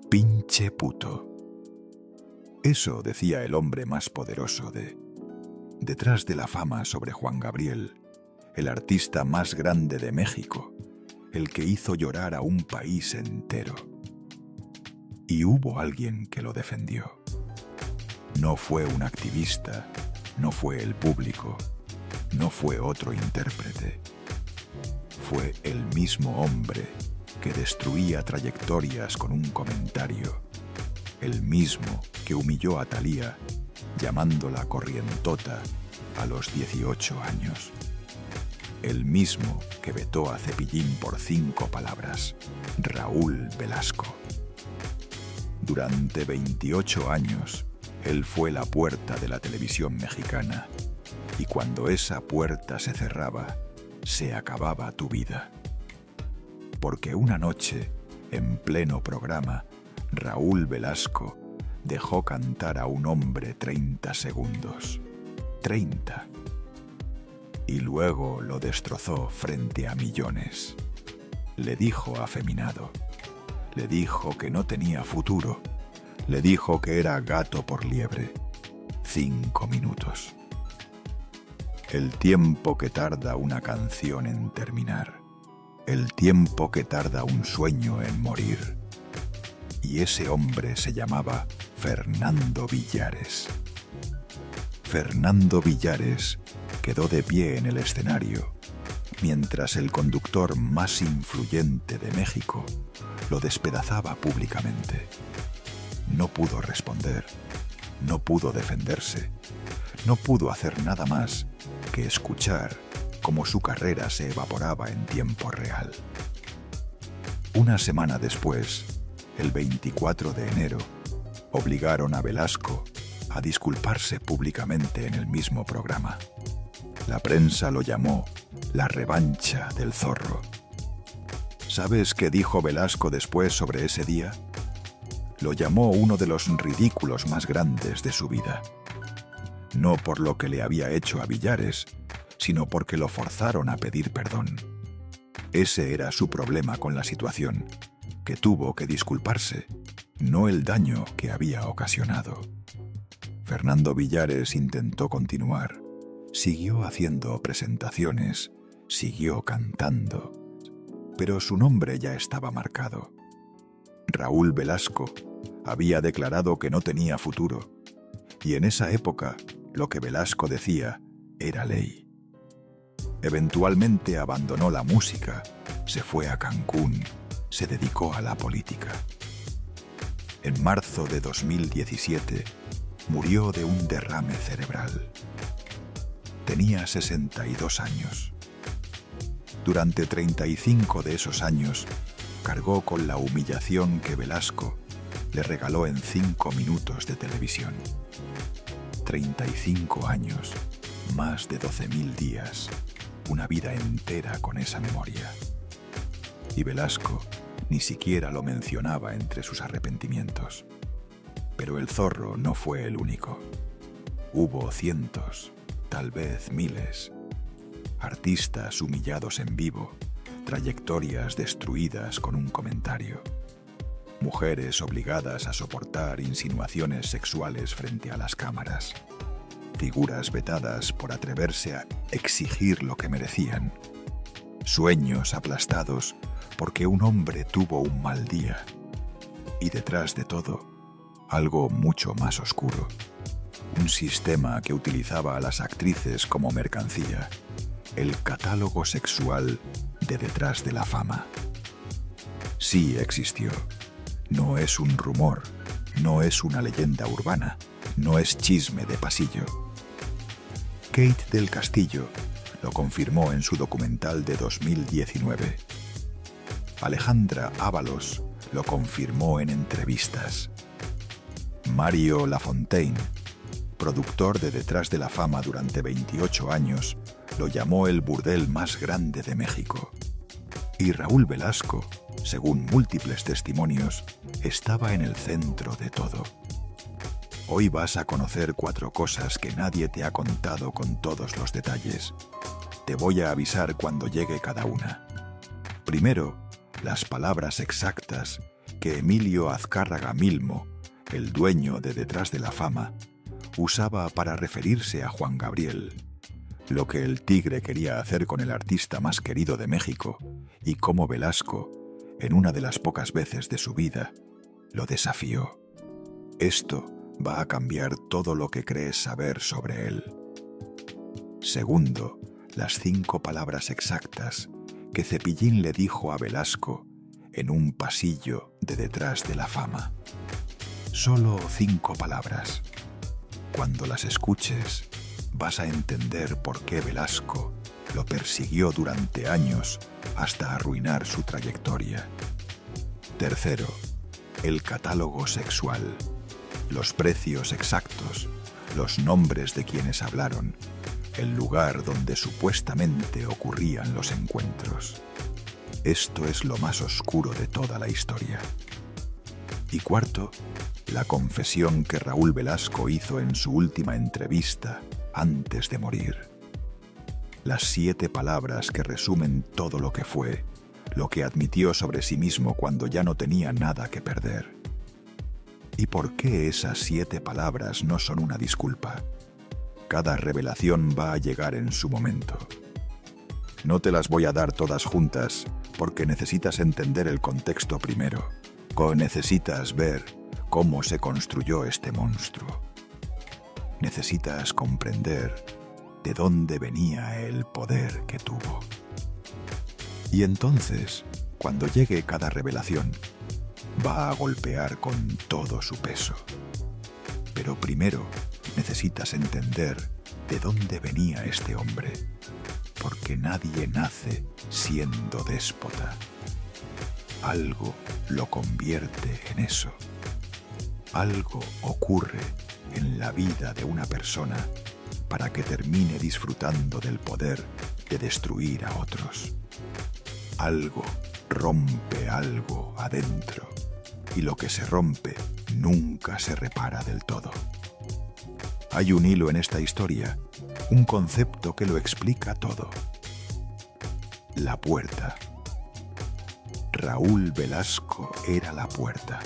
Pinche puto. Eso decía el hombre más poderoso detrás de la fama sobre Juan Gabriel, el artista más grande de México, el que hizo llorar a un país entero. Y hubo alguien que lo defendió. No fue un activista, no fue el público, no fue otro intérprete. Fue el mismo hombre que destruía trayectorias con un comentario, el mismo que humilló a Thalía llamándola corrientota a los 18 años, el mismo que vetó a Cepillín por 5 palabras, Raúl Velasco. Durante 28 años, él fue la puerta de la televisión mexicana, y cuando esa puerta se cerraba, se acababa tu vida. Porque una noche, en pleno programa, Raúl Velasco dejó cantar a un hombre 30 segundos. 30. Y luego lo destrozó frente a millones. Le dijo afeminado. Le dijo que no tenía futuro. Le dijo que era gato por liebre. 5 minutos. El tiempo que tarda una canción en terminar. El tiempo que tarda un sueño en morir. Y ese hombre se llamaba Fernando Villares. Fernando Villares quedó de pie en el escenario, mientras el conductor más influyente de México lo despedazaba públicamente. No pudo responder, no pudo defenderse, no pudo hacer nada más que escuchar cómo su carrera se evaporaba en tiempo real. Una semana después, el 24 de enero, obligaron a Velasco a disculparse públicamente en el mismo programa. La prensa lo llamó la revancha del zorro. ¿Sabes qué dijo Velasco después sobre ese día? Lo llamó uno de los ridículos más grandes de su vida. No por lo que le había hecho a Villares, sino porque lo forzaron a pedir perdón. Ese era su problema con la situación, que tuvo que disculparse, no el daño que había ocasionado. Fernando Villares intentó continuar, siguió haciendo presentaciones, siguió cantando, pero su nombre ya estaba marcado. Raúl Velasco había declarado que no tenía futuro, y en esa época lo que Velasco decía era ley. Eventualmente abandonó la música, se fue a Cancún, se dedicó a la política. En marzo de 2017 murió de un derrame cerebral. Tenía 62 años. Durante 35 de esos años cargó con la humillación que Velasco le regaló en 5 minutos de televisión. 35 años, más de 12.000 días, una vida entera con esa memoria. Y Velasco ni siquiera lo mencionaba entre sus arrepentimientos. Pero el zorro no fue el único. Hubo cientos, tal vez miles. Artistas humillados en vivo, trayectorias destruidas con un comentario. Mujeres obligadas a soportar insinuaciones sexuales frente a las cámaras. Figuras vetadas por atreverse a exigir lo que merecían. Sueños aplastados porque un hombre tuvo un mal día. Y detrás de todo, algo mucho más oscuro. Un sistema que utilizaba a las actrices como mercancía. El catálogo sexual de detrás de la fama. Sí existió. No es un rumor, no es una leyenda urbana, no es chisme de pasillo. Kate del Castillo lo confirmó en su documental de 2019. Alejandra Ábalos lo confirmó en entrevistas. Mario Lafontaine, productor de Detrás de la Fama durante 28 años, lo llamó el burdel más grande de México. Y Raúl Velasco, según múltiples testimonios, estaba en el centro de todo. Hoy vas a conocer 4 cosas que nadie te ha contado con todos los detalles. Te voy a avisar cuando llegue cada una. Primero, las palabras exactas que Emilio Azcárraga Milmo, el dueño de Detrás de la Fama, usaba para referirse a Juan Gabriel, lo que el Tigre quería hacer con el artista más querido de México y cómo Velasco, en una de las pocas veces de su vida, lo desafió. Esto va a cambiar todo lo que crees saber sobre él. Segundo, las 5 palabras exactas que Cepillín le dijo a Velasco en un pasillo de Detrás de la Fama. Solo 5 palabras. Cuando las escuches, vas a entender por qué Velasco lo persiguió durante años hasta arruinar su trayectoria. Tercero, el catálogo sexual, los precios exactos, los nombres de quienes hablaron, el lugar donde supuestamente ocurrían los encuentros. Esto es lo más oscuro de toda la historia. Y cuarto, la confesión que Raúl Velasco hizo en su última entrevista antes de morir. Las 7 palabras que resumen todo lo que fue, lo que admitió sobre sí mismo cuando ya no tenía nada que perder. ¿Y por qué esas 7 palabras no son una disculpa? Cada revelación va a llegar en su momento. No te las voy a dar todas juntas porque necesitas entender el contexto primero. Necesitas ver cómo se construyó este monstruo. Necesitas comprender de dónde venía el poder que tuvo. Y entonces, cuando llegue cada revelación, va a golpear con todo su peso. Pero primero necesitas entender de dónde venía este hombre, porque nadie nace siendo déspota. Algo lo convierte en eso. Algo ocurre en la vida de una persona para que termine disfrutando del poder de destruir a otros. Algo rompe algo adentro, y lo que se rompe nunca se repara del todo. Hay un hilo en esta historia, un concepto que lo explica todo. La puerta. Raúl Velasco era la puerta.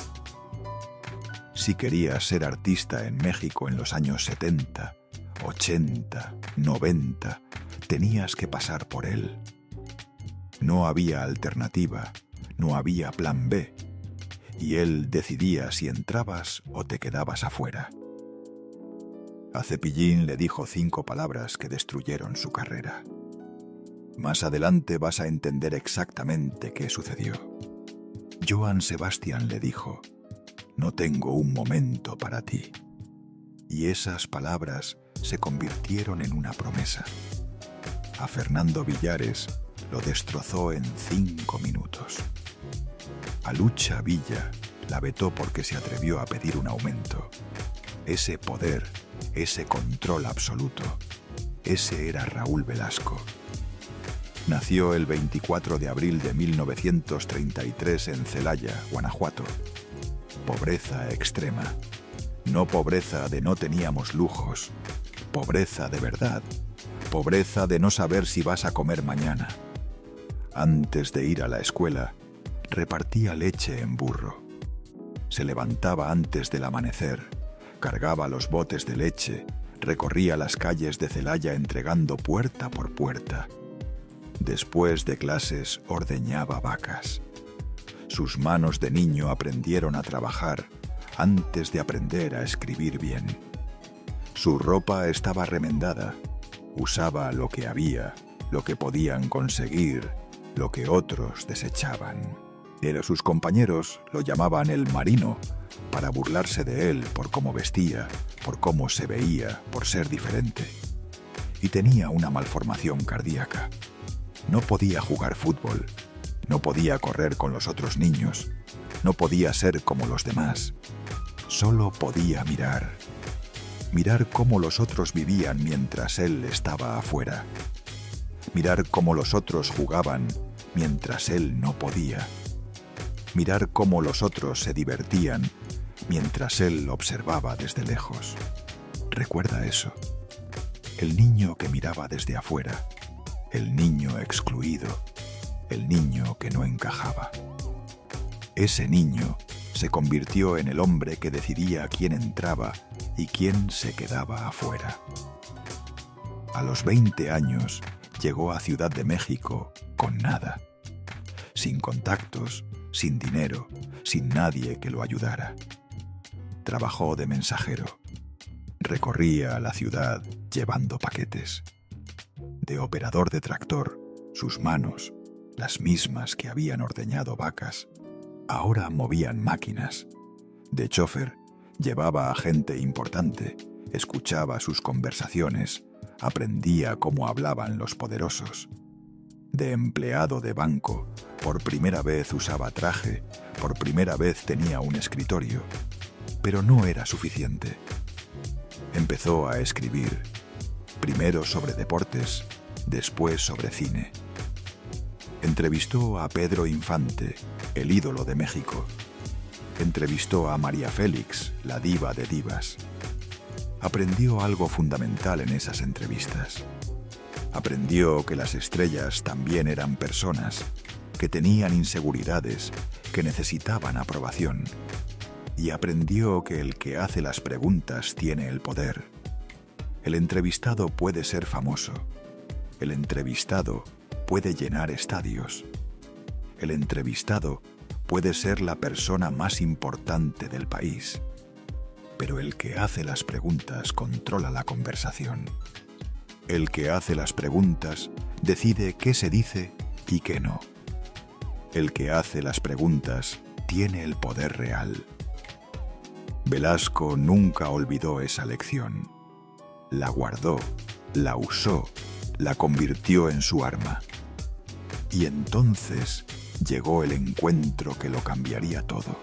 Si querías ser artista en México en los años 70, 80, 90, tenías que pasar por él. No había alternativa, no había plan B, y él decidía si entrabas o te quedabas afuera. A Cepillín le dijo 5 palabras que destruyeron su carrera. Más adelante vas a entender exactamente qué sucedió. Johann Sebastian le dijo: no tengo un momento para ti. Y esas palabras se convirtieron en una promesa. A Fernando Villares lo destrozó en 5 minutos. A Lucha Villa la vetó porque se atrevió a pedir un aumento. Ese poder, ese control absoluto, ese era Raúl Velasco. Nació el 24 de abril de 1933 en Celaya, Guanajuato. Pobreza extrema. No pobreza de no teníamos lujos. Pobreza de verdad. Pobreza de no saber si vas a comer mañana. Antes de ir a la escuela, repartía leche en burro. Se levantaba antes del amanecer, cargaba los botes de leche, recorría las calles de Celaya entregando puerta por puerta. Después de clases ordeñaba vacas. Sus manos de niño aprendieron a trabajar antes de aprender a escribir bien. Su ropa estaba remendada. Usaba lo que había, lo que podían conseguir, lo que otros desechaban. Pero sus compañeros lo llamaban el marino para burlarse de él por cómo vestía, por cómo se veía, por ser diferente. Y tenía una malformación cardíaca. No podía jugar fútbol, no podía correr con los otros niños, no podía ser como los demás. Solo podía mirar. Mirar cómo los otros vivían mientras él estaba afuera. Mirar cómo los otros jugaban mientras él no podía. Mirar cómo los otros se divertían mientras él observaba desde lejos. Recuerda eso. El niño que miraba desde afuera. El niño excluido. El niño que no encajaba. Ese niño se convirtió en el hombre que decidía quién entraba y quién se quedaba afuera. A los 20 años llegó a Ciudad de México con nada, sin contactos, sin dinero, sin nadie que lo ayudara. Trabajó de mensajero. Recorría la ciudad llevando paquetes. De operador de tractor, sus manos, las mismas que habían ordeñado vacas, ahora movían máquinas. De chofer, llevaba a gente importante, escuchaba sus conversaciones, aprendía cómo hablaban los poderosos. De empleado de banco, por primera vez usaba traje, por primera vez tenía un escritorio, pero no era suficiente. Empezó a escribir, primero sobre deportes, después sobre cine. Entrevistó a Pedro Infante, el ídolo de México. Entrevistó a María Félix, la diva de divas. Aprendió algo fundamental en esas entrevistas. Aprendió que las estrellas también eran personas, que tenían inseguridades, que necesitaban aprobación. Y aprendió que el que hace las preguntas tiene el poder. El entrevistado puede ser famoso. El entrevistado puede llenar estadios. El entrevistado puede ser la persona más importante del país. Pero el que hace las preguntas controla la conversación. El que hace las preguntas decide qué se dice y qué no. El que hace las preguntas tiene el poder real. Velasco nunca olvidó esa lección. La guardó, la usó, la convirtió en su arma. Y entonces llegó el encuentro que lo cambiaría todo.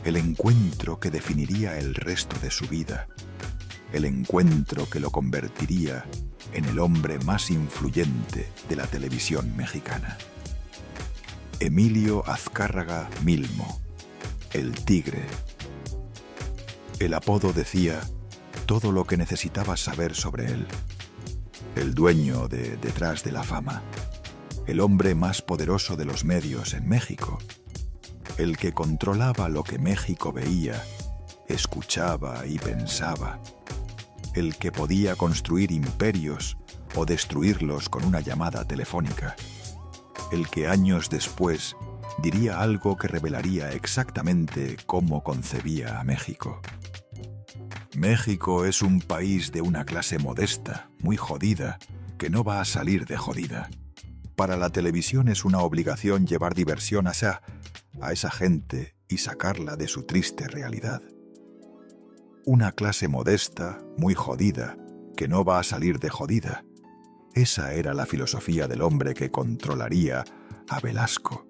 El encuentro que definiría el resto de su vida. El encuentro que lo convertiría en el hombre más influyente de la televisión mexicana. Emilio Azcárraga Milmo, el Tigre. El apodo decía todo lo que necesitabas saber sobre él. El dueño de Detrás de la Fama. El hombre más poderoso de los medios en México. El que controlaba lo que México veía, escuchaba y pensaba. El que podía construir imperios o destruirlos con una llamada telefónica. El que años después diría algo que revelaría exactamente cómo concebía a México. México es un país de una clase modesta, muy jodida, que no va a salir de jodida. Para la televisión es una obligación llevar diversión a esa gente y sacarla de su triste realidad. Una clase modesta, muy jodida, que no va a salir de jodida. Esa era la filosofía del hombre que controlaría a Velasco.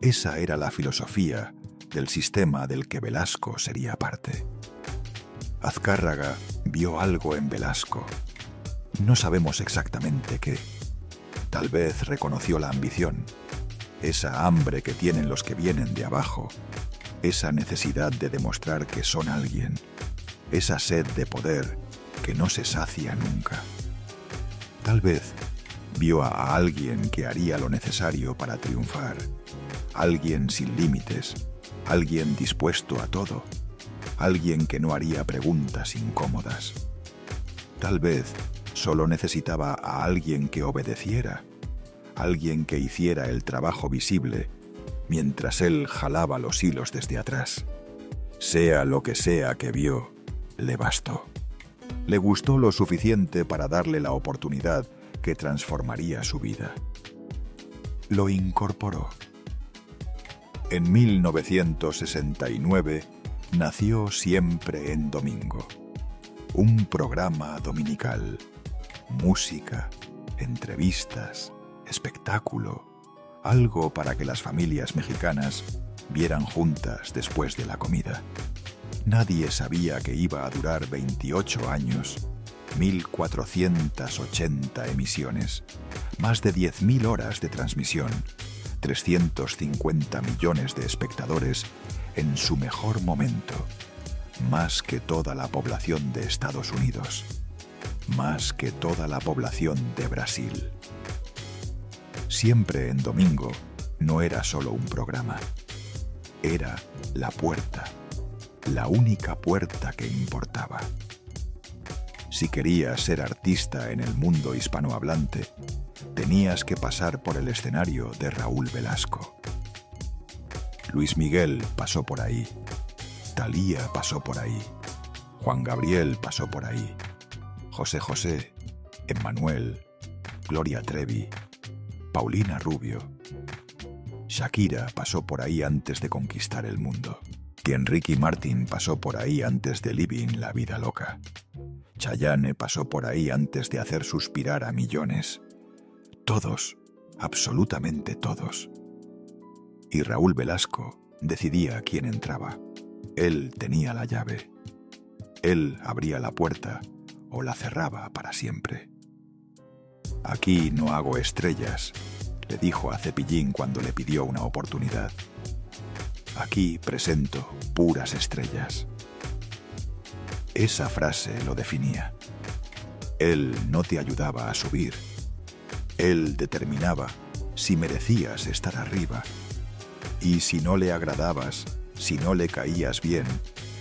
Esa era la filosofía del sistema del que Velasco sería parte. Azcárraga vio algo en Velasco. No sabemos exactamente qué. Tal vez reconoció la ambición, esa hambre que tienen los que vienen de abajo, esa necesidad de demostrar que son alguien, esa sed de poder que no se sacia nunca. Tal vez vio a alguien que haría lo necesario para triunfar, alguien sin límites, alguien dispuesto a todo, alguien que no haría preguntas incómodas. Tal vez solo necesitaba a alguien que obedeciera, alguien que hiciera el trabajo visible, mientras él jalaba los hilos desde atrás. Sea lo que sea que vio, le bastó. Le gustó lo suficiente para darle la oportunidad que transformaría su vida. Lo incorporó. En 1969 nació Siempre en Domingo, un programa dominical, música, entrevistas, espectáculo, algo para que las familias mexicanas vieran juntas después de la comida. Nadie sabía que iba a durar 28 años, 1.480 emisiones, más de 10.000 horas de transmisión, 350 millones de espectadores en su mejor momento, más que toda la población de Estados Unidos, más que toda la población de Brasil. Siempre en Domingo no era solo un programa. era la puerta, la única puerta que importaba. Si querías ser artista en el mundo hispanohablante, tenías que pasar por el escenario de Raúl Velasco. Luis Miguel pasó por ahí, Thalía pasó por ahí, Juan Gabriel pasó por ahí, José José, Emmanuel, Gloria Trevi, Paulina Rubio. Shakira pasó por ahí antes de conquistar el mundo. Y Ricky Martin pasó por ahí antes de Living la vida loca. Chayanne pasó por ahí antes de hacer suspirar a millones. Todos, absolutamente todos. Y Raúl Velasco decidía quién entraba. Él tenía la llave. Él abría la puerta o la cerraba para siempre. Aquí no hago estrellas, le dijo a Cepillín cuando le pidió una oportunidad. Aquí presento puras estrellas. Esa frase lo definía. Él no te ayudaba a subir. Él determinaba si merecías estar arriba. Y si no le agradabas, si no le caías bien,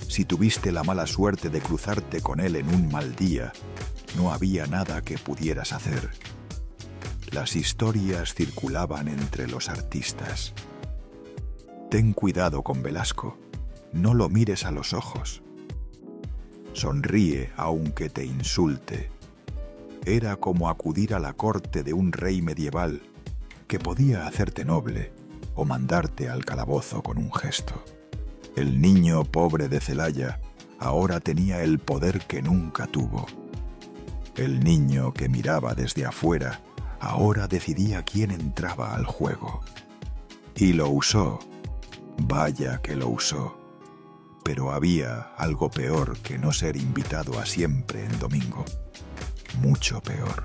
si tuviste la mala suerte de cruzarte con él en un mal día, no había nada que pudieras hacer. Las historias circulaban entre los artistas. Ten cuidado con Velasco, no lo mires a los ojos. Sonríe aunque te insulte. Era como acudir a la corte de un rey medieval que podía hacerte noble o mandarte al calabozo con un gesto. El niño pobre de Celaya ahora tenía el poder que nunca tuvo. El niño que miraba desde afuera ahora decidía quién entraba al juego. Y lo usó. Vaya que lo usó. Pero había algo peor que no ser invitado a Siempre en domingo. Mucho peor.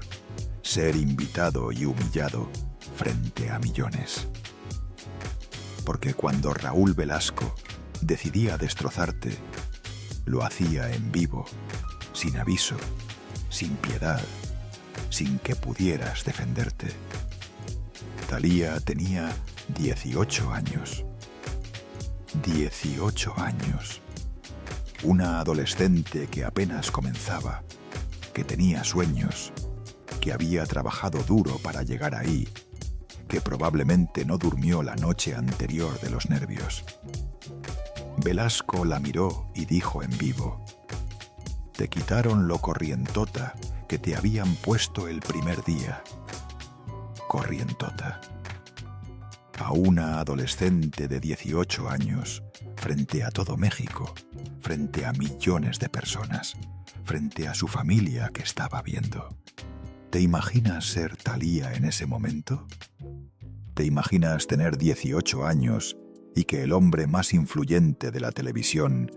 Ser invitado y humillado frente a millones. Porque cuando Raúl Velasco decidía destrozarte, lo hacía en vivo, sin aviso, sin piedad, sin que pudieras defenderte. Thalía tenía 18 años. 18 años. Una adolescente que apenas comenzaba, que tenía sueños, que había trabajado duro para llegar ahí, que probablemente no durmió la noche anterior de los nervios. Velasco la miró y dijo en vivo: te quitaron lo corrientota que te habían puesto el primer día. Corrientota. A una adolescente de 18 años, frente a todo México, frente a millones de personas, frente a su familia que estaba viendo. ¿Te imaginas ser Thalía en ese momento? ¿Te imaginas tener 18 años y que el hombre más influyente de la televisión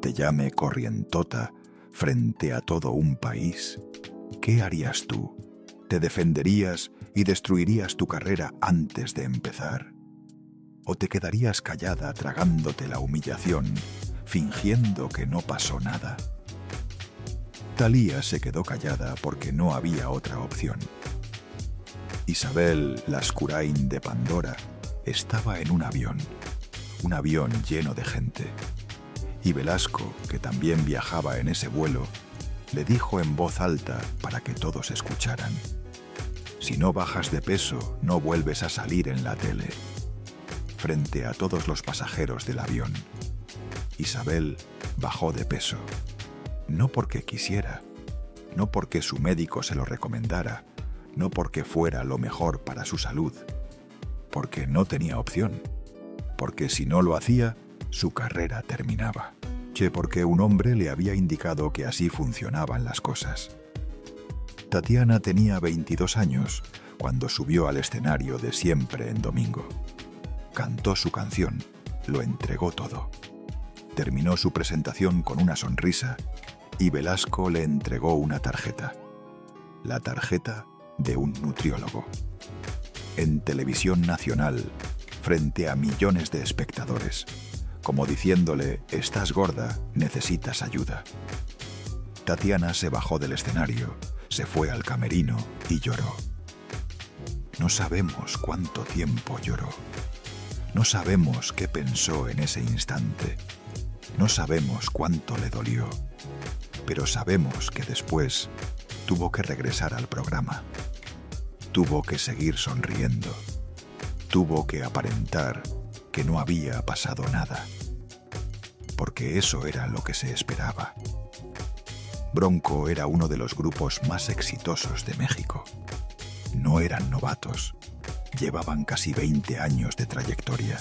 te llame corrientota frente a todo un país? ¿Qué harías tú? ¿Te defenderías y destruirías tu carrera antes de empezar? ¿O te quedarías callada tragándote la humillación, fingiendo que no pasó nada? Thalía se quedó callada porque no había otra opción. Isabel Lascurain de Pandora estaba en un avión lleno de gente. Y Velasco, que también viajaba en ese vuelo, le dijo en voz alta para que todos escucharan: si no bajas de peso, no vuelves a salir en la tele. Frente a todos los pasajeros del avión, Isabel bajó de peso. No porque quisiera, no porque su médico se lo recomendara, no porque fuera lo mejor para su salud, porque no tenía opción, porque si no lo hacía, su carrera terminaba. Porque un hombre le había indicado que así funcionaban las cosas. Tatiana tenía 22 años cuando subió al escenario de Siempre en domingo. Cantó su canción, lo entregó todo. Terminó su presentación con una sonrisa y Velasco le entregó una tarjeta. La tarjeta de un nutriólogo. En televisión nacional, frente a millones de espectadores, como diciéndole: estás gorda, necesitas ayuda. Tatiana se bajó del escenario, se fue al camerino y lloró. No sabemos cuánto tiempo lloró. No sabemos qué pensó en ese instante. No sabemos cuánto le dolió. Pero sabemos que después tuvo que regresar al programa. Tuvo que seguir sonriendo. Tuvo que aparentar que no había pasado nada. Porque eso era lo que se esperaba. Bronco era uno de los grupos más exitosos de México. No eran novatos. Llevaban casi 20 años de trayectoria.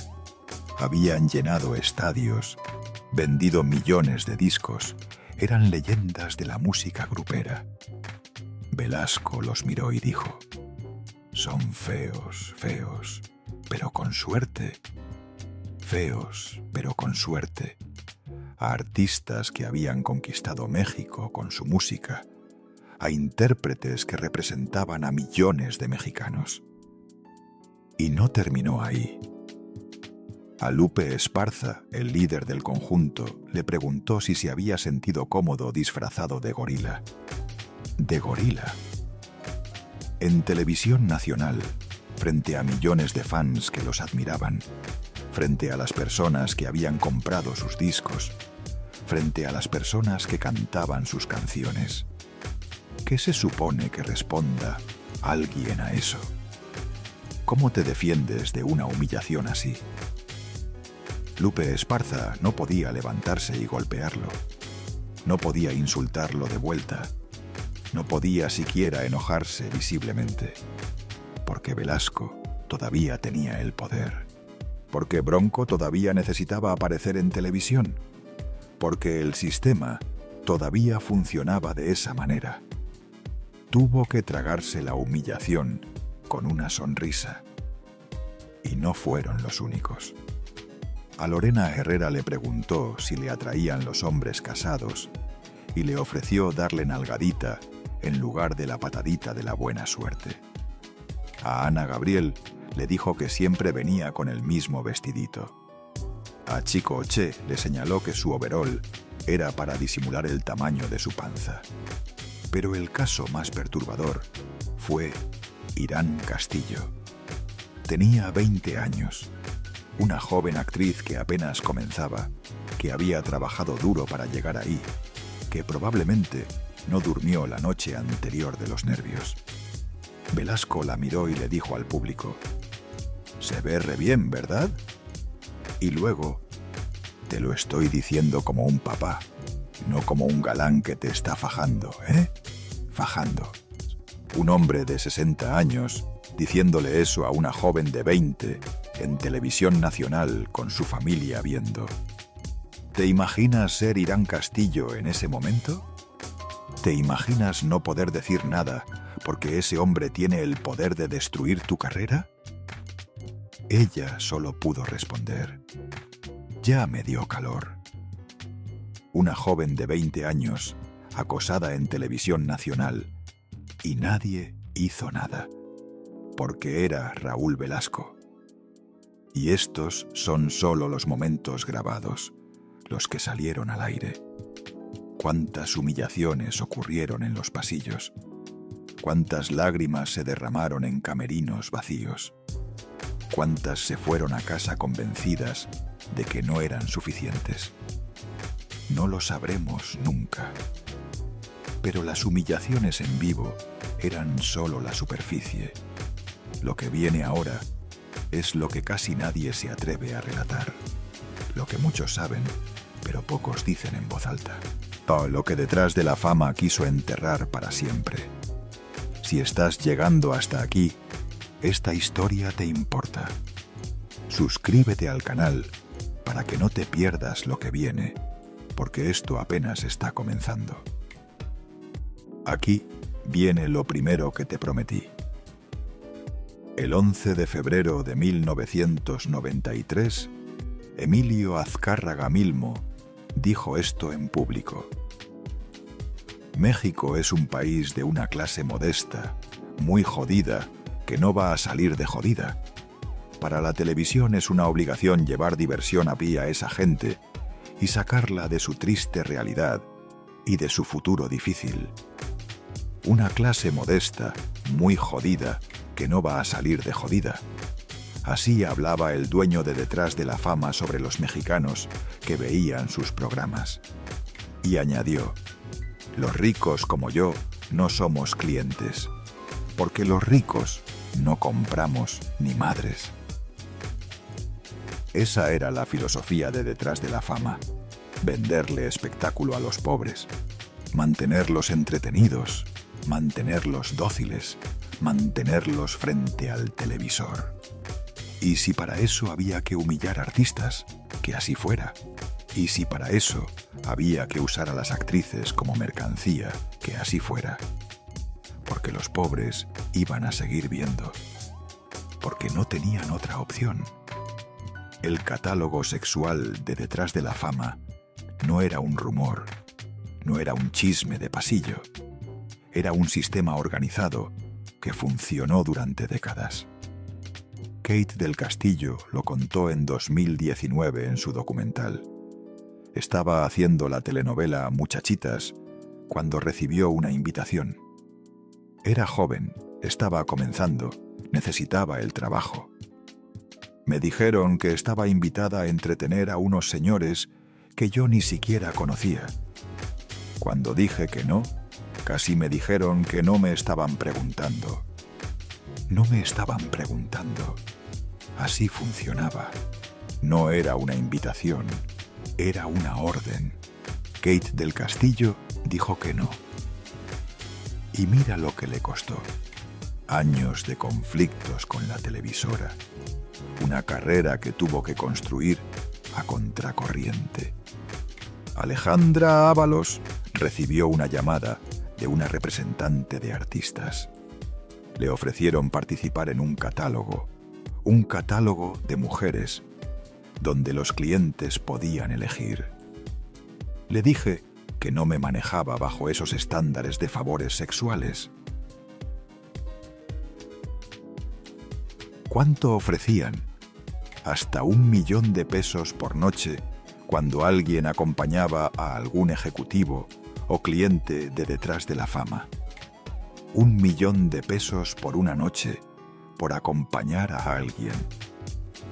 Habían llenado estadios, vendido millones de discos. Eran leyendas de la música grupera. Velasco los miró y dijo: son feos, feos, pero con suerte. Feos, pero con suerte. A artistas que habían conquistado México con su música, a intérpretes que representaban a millones de mexicanos. Y no terminó ahí. A Lupe Esparza, el líder del conjunto, le preguntó si se había sentido cómodo disfrazado de gorila. ¿De gorila? En televisión nacional, frente a millones de fans que los admiraban, frente a las personas que habían comprado sus discos, frente a las personas que cantaban sus canciones. ¿Qué se supone que responda alguien a eso? ¿Cómo te defiendes de una humillación así? Lupe Esparza no podía levantarse y golpearlo. No podía insultarlo de vuelta. No podía siquiera enojarse visiblemente. Porque Velasco todavía tenía el poder. Porque Bronco todavía necesitaba aparecer en televisión. Porque el sistema todavía funcionaba de esa manera. Tuvo que tragarse la humillación con una sonrisa. Y no fueron los únicos. A Lorena Herrera le preguntó si le atraían los hombres casados y le ofreció darle nalgadita en lugar de la patadita de la buena suerte. A Ana Gabriel le dijo que siempre venía con el mismo vestidito. A Chico Che le señaló que su overol era para disimular el tamaño de su panza. Pero el caso más perturbador fue Irán Castillo. Tenía 20 años. Una joven actriz que apenas comenzaba, que había trabajado duro para llegar ahí, que probablemente no durmió la noche anterior de los nervios. Velasco la miró y le dijo al público: «Se ve re bien, ¿verdad?» Y luego: «Te lo estoy diciendo como un papá, no como un galán que te está fajando, ¿eh? Fajando». Un hombre de 60 años diciéndole eso a una joven de 20 en televisión nacional con su familia viendo. ¿Te imaginas ser Irán Castillo en ese momento? ¿Te imaginas no poder decir nada porque ese hombre tiene el poder de destruir tu carrera? Ella solo pudo responder: «Ya me dio calor». Una joven de 20 años, acosada en televisión nacional, y nadie hizo nada, porque era Raúl Velasco. Y estos son solo los momentos grabados, los que salieron al aire. Cuántas humillaciones ocurrieron en los pasillos, cuántas lágrimas se derramaron en camerinos vacíos, cuántas se fueron a casa convencidas de que no eran suficientes. No lo sabremos nunca. Pero las humillaciones en vivo eran solo la superficie. Lo que viene ahora es lo que casi nadie se atreve a relatar, lo que muchos saben, pero pocos dicen en voz alta. Lo que detrás de la fama quiso enterrar para siempre. Si estás llegando hasta aquí, esta historia te importa. Suscríbete al canal para que no te pierdas lo que viene, porque esto apenas está comenzando. Aquí viene lo primero que te prometí. El 11 de febrero de 1993, Emilio Azcárraga Milmo dijo esto en público: «México es un país de una clase modesta, muy jodida, que no va a salir de jodida. Para la televisión es una obligación llevar diversión a esa gente y sacarla de su triste realidad y de su futuro difícil. Una clase modesta, muy jodida, que no va a salir de jodida. Así hablaba el dueño de Detrás de la Fama sobre los mexicanos que veían sus programas. Y añadió: los ricos como yo no somos clientes, porque los ricos no compramos ni madres. Esa era la filosofía de Detrás de la Fama: venderle espectáculo a los pobres, mantenerlos entretenidos, mantenerlos dóciles, mantenerlos frente al televisor. Y si para eso había que humillar artistas, que así fuera. Y si para eso había que usar a las actrices como mercancía, que así fuera. Porque los pobres iban a seguir viendo. Porque no tenían otra opción. El catálogo sexual de Detrás de la Fama no era un rumor, no era un chisme de pasillo. Era un sistema organizado que funcionó durante décadas. Kate del Castillo lo contó en 2019 en su documental. Estaba haciendo la telenovela Muchachitas cuando recibió una invitación. Era joven, estaba comenzando, necesitaba el trabajo. Me dijeron que estaba invitada a entretener a unos señores que yo ni siquiera conocía. Cuando dije que no, casi me dijeron que no me estaban preguntando. No me estaban preguntando. Así funcionaba. No era una invitación, era una orden. Kate del Castillo dijo que no. Y mira lo que le costó. Años de conflictos con la televisora. Una carrera que tuvo que construir a contracorriente. Alejandra Ábalos recibió una llamada de una representante de artistas. Le ofrecieron participar en un catálogo de mujeres, donde los clientes podían elegir. Le dije que no me manejaba bajo esos estándares de favores sexuales. ¿Cuánto ofrecían? Hasta $1.000.000 por noche cuando alguien acompañaba a algún ejecutivo o cliente de Detrás de la Fama. $1.000.000 por una noche por acompañar a alguien.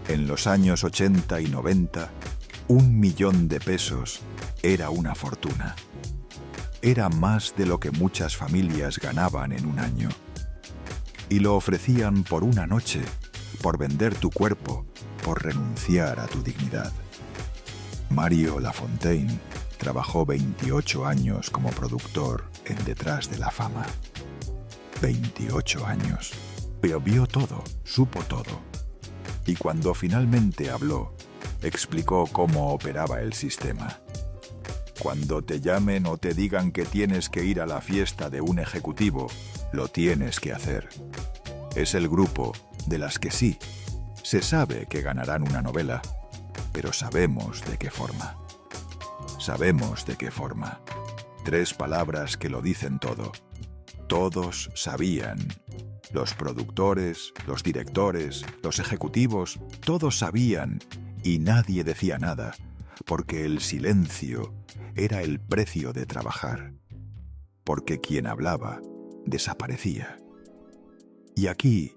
En los años 80 y 90, $1.000.000 era una fortuna. Era más de lo que muchas familias ganaban en un año. Y lo ofrecían por una noche, por vender tu cuerpo, por renunciar a tu dignidad. Mario Lafontaine trabajó 28 años como productor en Detrás de la Fama. 28 años. Pero vio todo, supo todo. Y cuando finalmente habló, explicó cómo operaba el sistema. Cuando te llamen o te digan que tienes que ir a la fiesta de un ejecutivo, lo tienes que hacer. Es el grupo de las que sí, se sabe que ganarán una novela, pero sabemos de qué forma. Sabemos de qué forma. 3 palabras que lo dicen todo. Todos sabían. Los productores, los directores, los ejecutivos, todos sabían y nadie decía nada, porque el silencio era el precio de trabajar, porque quien hablaba desaparecía. Y aquí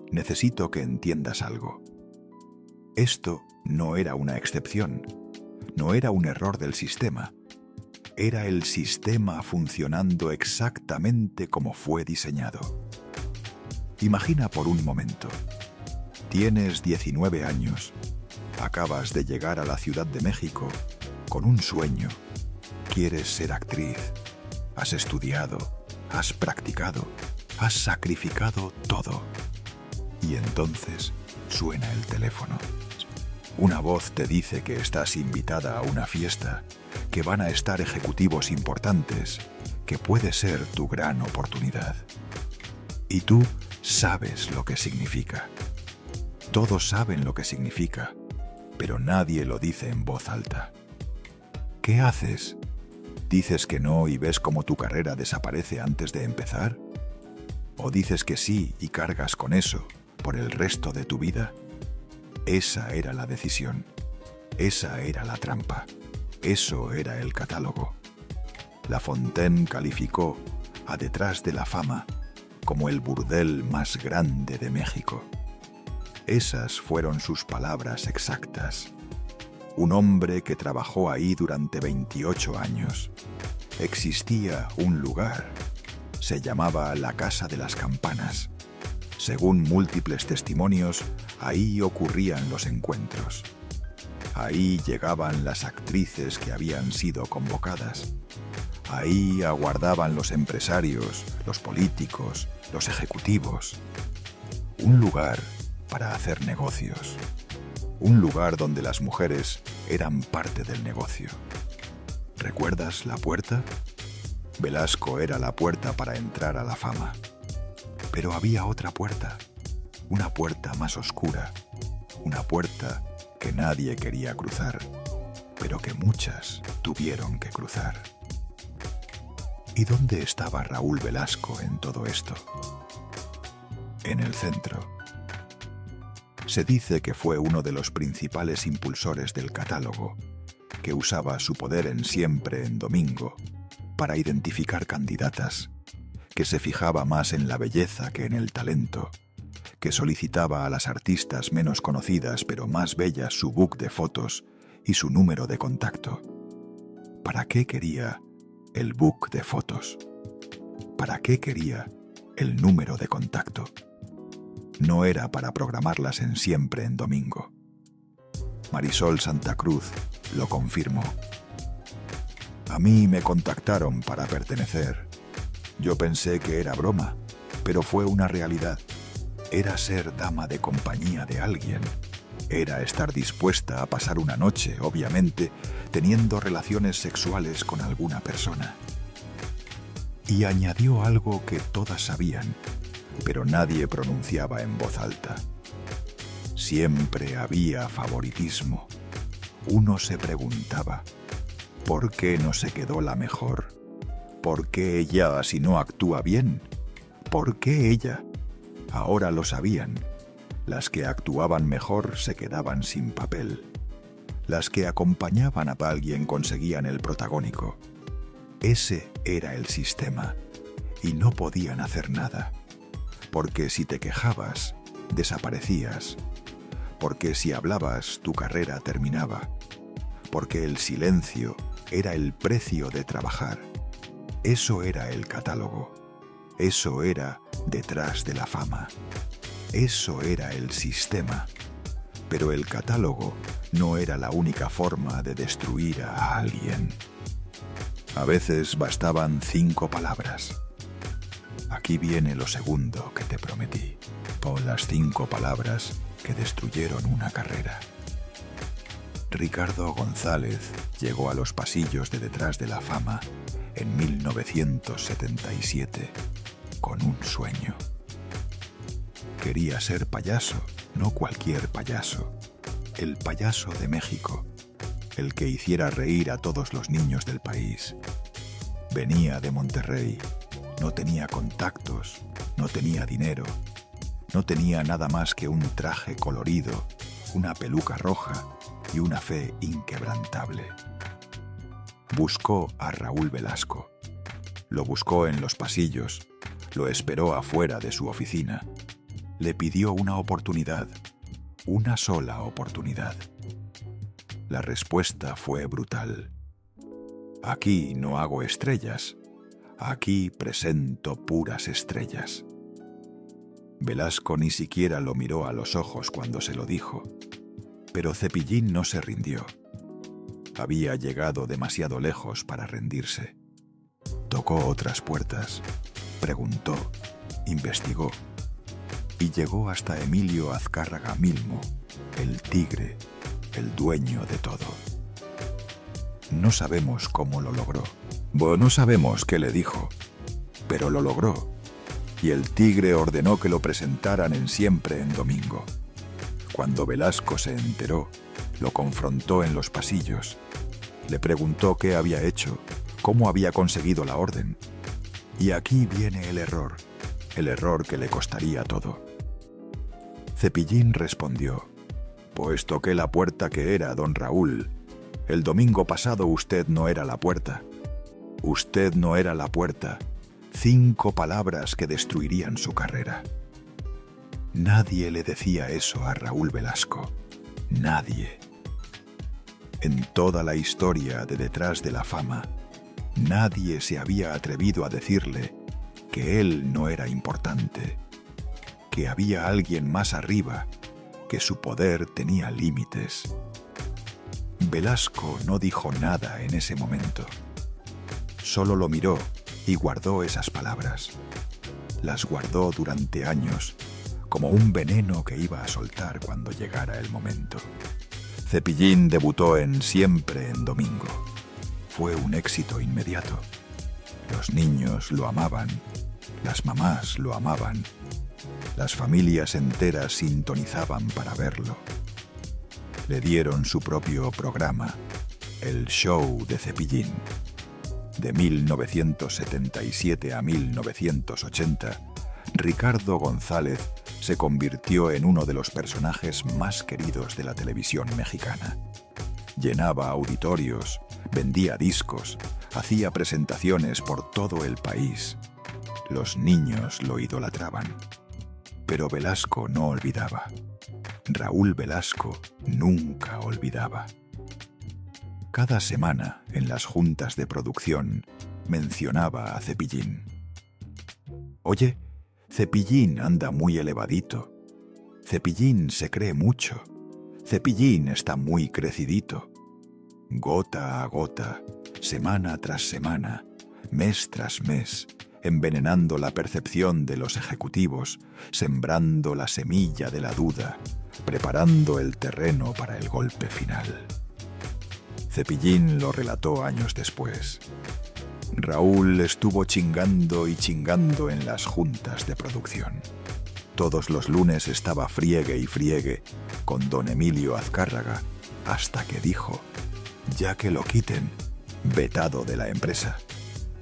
necesito que entiendas algo. Esto no era una excepción, no era un error del sistema, era el sistema funcionando exactamente como fue diseñado. Imagina por un momento, tienes 19 años, acabas de llegar a la Ciudad de México con un sueño, quieres ser actriz, has estudiado, has practicado, has sacrificado todo. Y entonces suena el teléfono. Una voz te dice que estás invitada a una fiesta, que van a estar ejecutivos importantes, que puede ser tu gran oportunidad. Y tú sabes lo que significa. Todos saben lo que significa, pero nadie lo dice en voz alta. ¿Qué haces? ¿Dices que no y ves cómo tu carrera desaparece antes de empezar? ¿O dices que sí y cargas con eso por el resto de tu vida? Esa era la decisión. Esa era la trampa. Eso era el catálogo. Lafontaine calificó a Detrás de la Fama como el burdel más grande de México. Esas fueron sus palabras exactas. Un hombre que trabajó ahí durante 28 años. Existía un lugar. Se llamaba la Casa de las Campanas. Según múltiples testimonios, ahí ocurrían los encuentros. Ahí llegaban las actrices que habían sido convocadas. Ahí aguardaban los empresarios, los políticos, los ejecutivos. Un lugar para hacer negocios. Un lugar donde las mujeres eran parte del negocio. ¿Recuerdas la puerta? Velasco era la puerta para entrar a la fama. Pero había otra puerta, una puerta más oscura, una puerta que nadie quería cruzar, pero que muchas tuvieron que cruzar. ¿Y dónde estaba Raúl Velasco en todo esto? En el centro. Se dice que fue uno de los principales impulsores del catálogo, que usaba su poder en Siempre en Domingo para identificar candidatas, que se fijaba más en la belleza que en el talento, que solicitaba a las artistas menos conocidas pero más bellas su book de fotos y su número de contacto. ¿Para qué quería el book de fotos? ¿Para qué quería el número de contacto? No era para programarlas en Siempre en Domingo. Marisol Santa Cruz lo confirmó. A mí me contactaron para pertenecer. Yo pensé que era broma, pero fue una realidad. Era ser dama de compañía de alguien. Era estar dispuesta a pasar una noche, obviamente, teniendo relaciones sexuales con alguna persona. Y añadió algo que todas sabían, pero nadie pronunciaba en voz alta. Siempre había favoritismo. Uno se preguntaba, ¿por qué no se quedó la mejor? ¿Por qué ella si no actúa bien? ¿Por qué ella? Ahora lo sabían. Las que actuaban mejor se quedaban sin papel. Las que acompañaban a alguien conseguían el protagónico. Ese era el sistema, y no podían hacer nada. Porque si te quejabas, desaparecías. Porque si hablabas, tu carrera terminaba. Porque el silencio era el precio de trabajar. Eso era el catálogo. Eso era detrás de la fama. Eso era el sistema. Pero el catálogo no era la única forma de destruir a alguien. A veces bastaban 5 palabras. Aquí viene lo segundo que te prometí. Pon las 5 palabras que destruyeron una carrera. Ricardo González llegó a los pasillos de Detrás de la Fama en 1977 con un sueño. Quería ser payaso, no cualquier payaso. El payaso de México, el que hiciera reír a todos los niños del país. Venía de Monterrey, no tenía contactos, no tenía dinero, no tenía nada más que un traje colorido, una peluca roja y una fe inquebrantable. Buscó a Raúl Velasco. Lo buscó en los pasillos, lo esperó afuera de su oficina. Le pidió una oportunidad, una sola oportunidad. La respuesta fue brutal. Aquí no hago estrellas, aquí presento puras estrellas. Velasco ni siquiera lo miró a los ojos cuando se lo dijo, pero Cepillín no se rindió. Había llegado demasiado lejos para rendirse. Tocó otras puertas, preguntó, investigó, y llegó hasta Emilio Azcárraga Milmo, el tigre, el dueño de todo. No sabemos cómo lo logró. No sabemos qué le dijo, pero lo logró. Y el tigre ordenó que lo presentaran en Siempre en Domingo. Cuando Velasco se enteró, lo confrontó en los pasillos. Le preguntó qué había hecho, cómo había conseguido la orden. Y aquí viene el error que le costaría todo. Cepillín respondió: «Pues toqué la puerta que era, don Raúl. El domingo pasado usted no era la puerta. Usted no era la puerta». 5 palabras que destruirían su carrera. Nadie le decía eso a Raúl Velasco. Nadie. En toda la historia de Detrás de la Fama, nadie se había atrevido a decirle que él no era importante, que había alguien más arriba, que su poder tenía límites. Velasco no dijo nada en ese momento. Solo lo miró y guardó esas palabras. Las guardó durante años, como un veneno que iba a soltar cuando llegara el momento. Cepillín debutó en Siempre en Domingo. Fue un éxito inmediato. Los niños lo amaban, las mamás lo amaban, las familias enteras sintonizaban para verlo. Le dieron su propio programa, El Show de Cepillín. De 1977 a 1980, Ricardo González se convirtió en uno de los personajes más queridos de la televisión mexicana. Llenaba auditorios, vendía discos, hacía presentaciones por todo el país. Los niños lo idolatraban. Pero Velasco no olvidaba. Raúl Velasco nunca olvidaba. Cada semana, en las juntas de producción, mencionaba a Cepillín. Oye, Cepillín anda muy elevadito. Cepillín se cree mucho. Cepillín está muy crecidito. Gota a gota, semana tras semana, mes tras mes, envenenando la percepción de los ejecutivos, sembrando la semilla de la duda, preparando el terreno para el golpe final. Cepillín lo relató años después. Raúl estuvo chingando y chingando en las juntas de producción. Todos los lunes estaba friegue y friegue con don Emilio Azcárraga, hasta que dijo, ya que lo quiten, vetado de la empresa.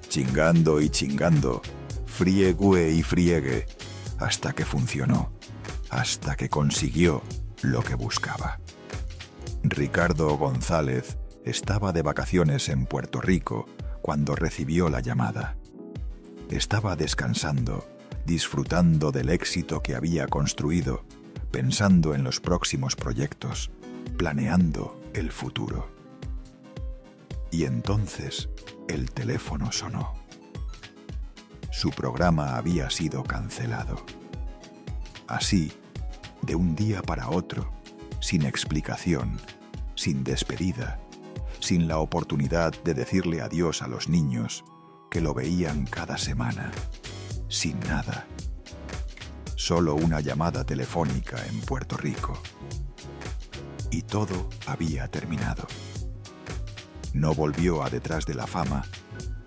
Chingando y chingando, friegue y friegue, hasta que funcionó, hasta que consiguió lo que buscaba. Ricardo González estaba de vacaciones en Puerto Rico cuando recibió la llamada. Estaba descansando, disfrutando del éxito que había construido, pensando en los próximos proyectos, planeando el futuro. Y entonces el teléfono sonó. Su programa había sido cancelado. Así, de un día para otro, sin explicación, sin despedida, sin la oportunidad de decirle adiós a los niños que lo veían cada semana, sin nada. Solo una llamada telefónica en Puerto Rico. Y todo había terminado. No volvió a Detrás de la Fama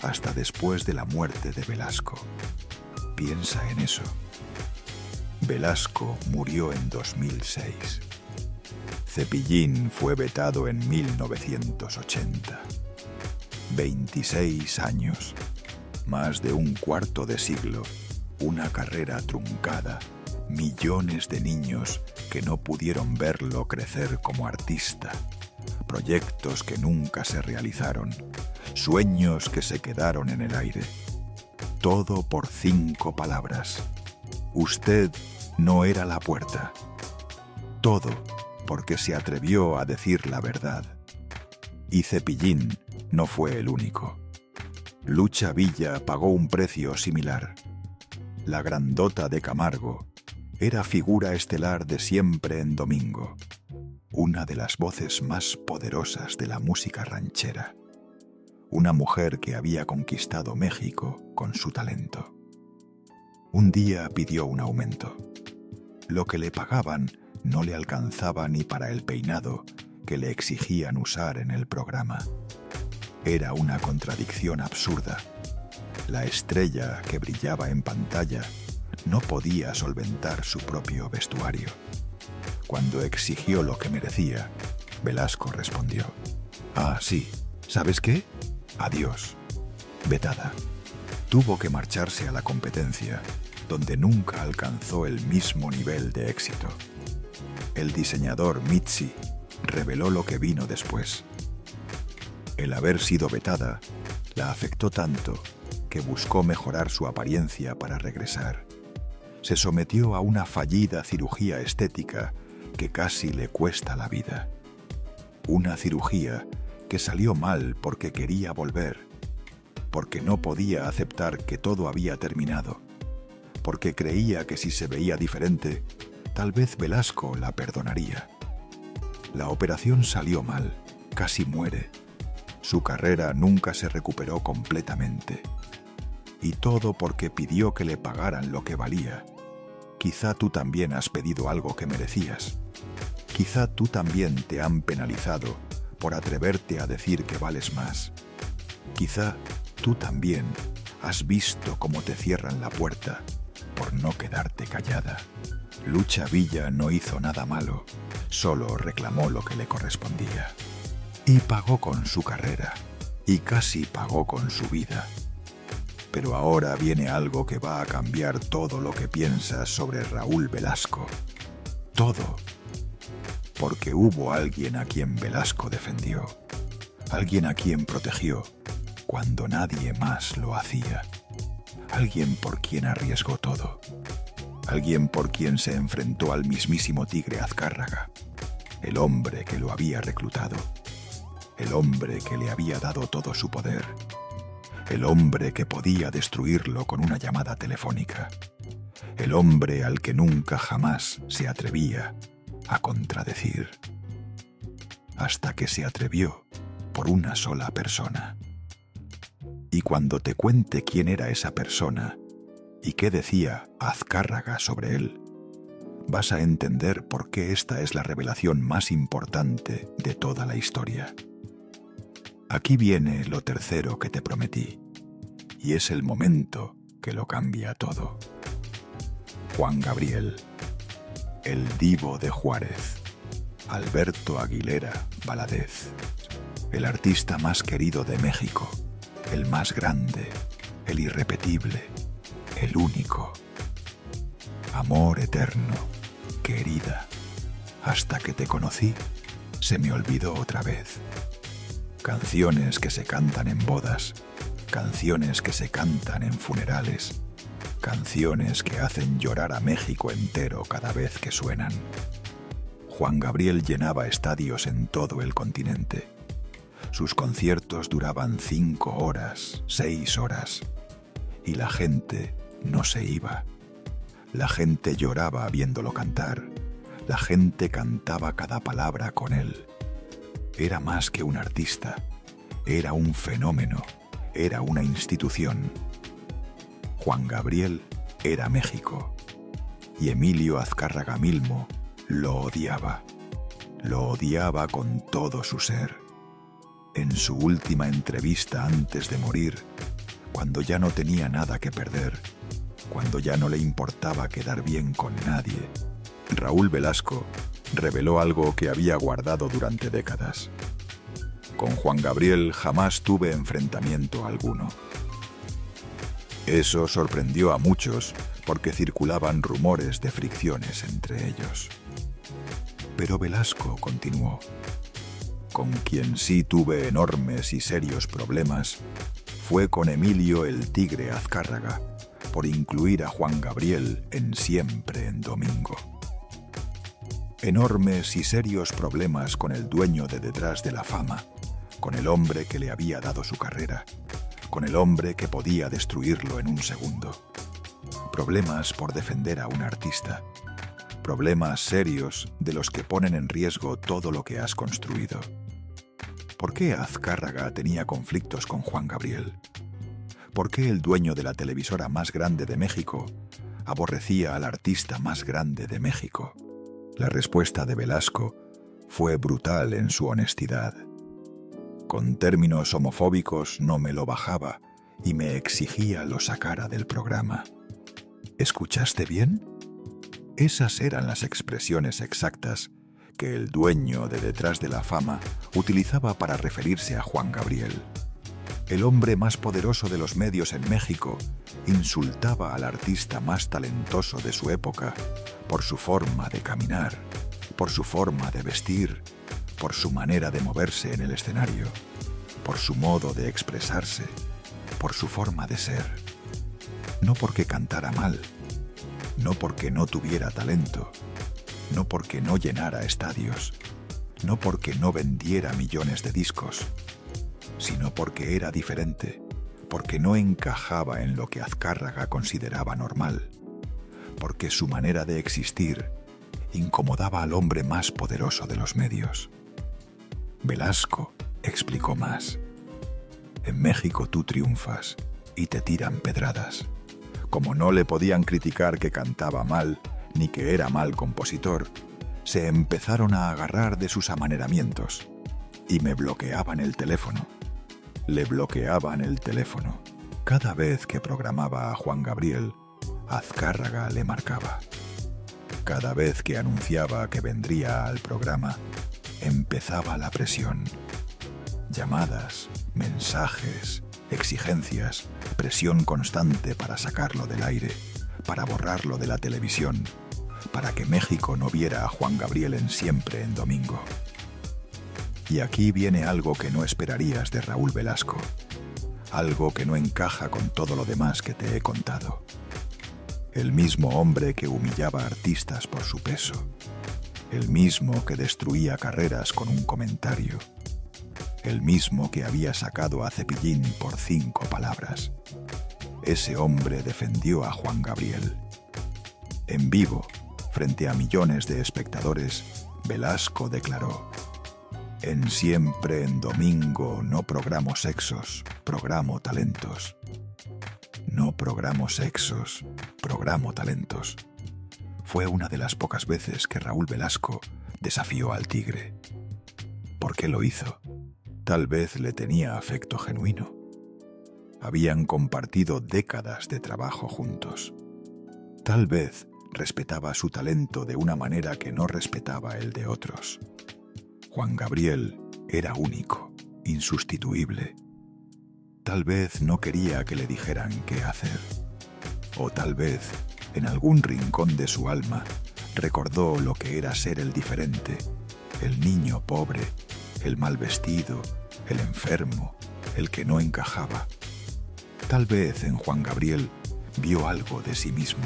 hasta después de la muerte de Velasco. Piensa en eso. Velasco murió en 2006. Cepillín fue vetado en 1980. 26 años, más de un cuarto de siglo, una carrera truncada, millones de niños que no pudieron verlo crecer como artista, proyectos que nunca se realizaron, sueños que se quedaron en el aire. Todo por 5 palabras. Usted no era la puerta. Todo porque se atrevió a decir la verdad. Y Cepillín no fue el único. Lucha Villa pagó un precio similar. La grandota de Camargo era figura estelar de Siempre en Domingo, una de las voces más poderosas de la música ranchera, una mujer que había conquistado México con su talento. Un día pidió un aumento. Lo que le pagaban no le alcanzaba ni para el peinado que le exigían usar en el programa. Era una contradicción absurda. La estrella que brillaba en pantalla no podía solventar su propio vestuario. Cuando exigió lo que merecía, Velasco respondió: «Ah, sí, ¿sabes qué? Adiós». Vetada. Tuvo que marcharse a la competencia, donde nunca alcanzó el mismo nivel de éxito. El diseñador Mitzi reveló lo que vino después. El haber sido vetada la afectó tanto que buscó mejorar su apariencia para regresar. se sometió a una fallida cirugía estética que casi le cuesta la vida. Una cirugía que salió mal porque quería volver, porque no podía aceptar que todo había terminado, porque creía que si se veía diferente, tal vez Velasco la perdonaría. La operación salió mal, casi muere. Su carrera nunca se recuperó completamente. Y todo porque pidió que le pagaran lo que valía. Quizá tú también has pedido algo que merecías. Quizá tú también te han penalizado por atreverte a decir que vales más. Quizá tú también has visto cómo te cierran la puerta por no quedarte callada. Lucha Villa no hizo nada malo, solo reclamó lo que le correspondía. Y pagó con su carrera, y casi pagó con su vida. Pero ahora viene algo que va a cambiar todo lo que piensas sobre Raúl Velasco. Todo. Porque hubo alguien a quien Velasco defendió, alguien a quien protegió cuando nadie más lo hacía, alguien por quien arriesgó todo, alguien por quien se enfrentó al mismísimo Tigre Azcárraga, el hombre que lo había reclutado, el hombre que le había dado todo su poder, el hombre que podía destruirlo con una llamada telefónica, el hombre al que nunca jamás se atrevía a contradecir, hasta que se atrevió por una sola persona. Y cuando te cuente quién era esa persona y qué decía Azcárraga sobre él, vas a entender por qué esta es la revelación más importante de toda la historia. Aquí viene lo tercero que te prometí, y es el momento que lo cambia todo. Juan Gabriel, el divo de Juárez, Alberto Aguilera Valadez, el artista más querido de México, el más grande, el irrepetible, el único. Amor eterno, querida, hasta que te conocí, se me olvidó otra vez. Canciones que se cantan en bodas, canciones que se cantan en funerales, canciones que hacen llorar a México entero cada vez que suenan. Juan Gabriel llenaba estadios en todo el continente. Sus conciertos duraban 5 horas, 6 horas, y la gente no se iba. La gente lloraba viéndolo cantar. La gente cantaba cada palabra con él. Era más que un artista, era un fenómeno, era una institución. Juan Gabriel era México, y Emilio Azcárraga Milmo lo odiaba con todo su ser. En su última entrevista antes de morir, cuando ya no tenía nada que perder, cuando ya no le importaba quedar bien con nadie, Raúl Velasco reveló algo que había guardado durante décadas. Con Juan Gabriel jamás tuve enfrentamiento alguno. Eso sorprendió a muchos porque circulaban rumores de fricciones entre ellos. Pero Velasco continuó. Con quien sí tuve enormes y serios problemas fue con Emilio el Tigre Azcárraga, por incluir a Juan Gabriel en Siempre en Domingo. Enormes y serios problemas con el dueño de Detrás de la Fama, con el hombre que le había dado su carrera, con el hombre que podía destruirlo en un segundo. Problemas por defender a un artista. Problemas serios de los que ponen en riesgo todo lo que has construido. ¿Por qué Azcárraga tenía conflictos con Juan Gabriel? ¿Por qué el dueño de la televisora más grande de México aborrecía al artista más grande de México? La respuesta de Velasco fue brutal en su honestidad. Con términos homofóbicos no me lo bajaba y me exigía lo sacara del programa. ¿Escuchaste bien? Esas eran las expresiones exactas que el dueño de Detrás de la Fama utilizaba para referirse a Juan Gabriel. El hombre más poderoso de los medios en México insultaba al artista más talentoso de su época por su forma de caminar, por su forma de vestir, por su manera de moverse en el escenario, por su modo de expresarse, por su forma de ser. No porque cantara mal, no porque no tuviera talento, no porque no llenara estadios, no porque no vendiera millones de discos, sino porque era diferente, porque no encajaba en lo que Azcárraga consideraba normal, porque su manera de existir incomodaba al hombre más poderoso de los medios. Velasco explicó más. En México tú triunfas y te tiran pedradas. Como no le podían criticar que cantaba mal, ni que era mal compositor, se empezaron a agarrar de sus amaneramientos y me bloqueaban el teléfono. Le bloqueaban el teléfono. Cada vez que programaba a Juan Gabriel, Azcárraga le marcaba. Cada vez que anunciaba que vendría al programa, empezaba la presión. Llamadas, mensajes, exigencias, presión constante para sacarlo del aire, para borrarlo de la televisión, para que México no viera a Juan Gabriel en Siempre en Domingo. Y aquí viene algo que no esperarías de Raúl Velasco, algo que no encaja con todo lo demás que te he contado. El mismo hombre que humillaba a artistas por su peso, el mismo que destruía carreras con un comentario, el mismo que había sacado a Cepillín por 5 palabras. Ese hombre defendió a Juan Gabriel. En vivo, frente a millones de espectadores, Velasco declaró: en Siempre en Domingo no programo sexos, programo talentos. No programo sexos, programo talentos. Fue una de las pocas veces que Raúl Velasco desafió al tigre. ¿Por qué lo hizo? Tal vez le tenía afecto genuino. Habían compartido décadas de trabajo juntos. Tal vez respetaba su talento de una manera que no respetaba el de otros. Juan Gabriel era único, insustituible. Tal vez no quería que le dijeran qué hacer. O tal vez, en algún rincón de su alma, recordó lo que era ser el diferente, el niño pobre, el mal vestido, el enfermo, el que no encajaba. Tal vez en Juan Gabriel vio algo de sí mismo.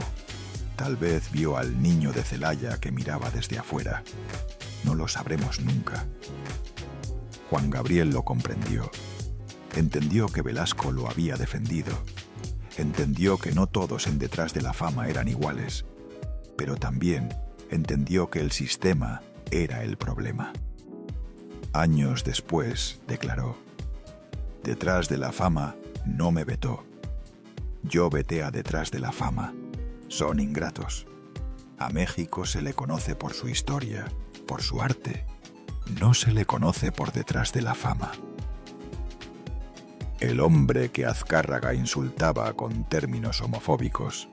Tal vez vio al niño de Celaya que miraba desde afuera. No lo sabremos nunca. Juan Gabriel lo comprendió. Entendió que Velasco lo había defendido. Entendió que no todos en Detrás de la Fama eran iguales. Pero también entendió que el sistema era el problema. Años después declaró: Detrás de la Fama no me vetó. Yo veté a Detrás de la Fama. Son ingratos. A México se le conoce por su historia, por su arte. No se le conoce por Detrás de la Fama. El hombre que Azcárraga insultaba con términos homofóbicos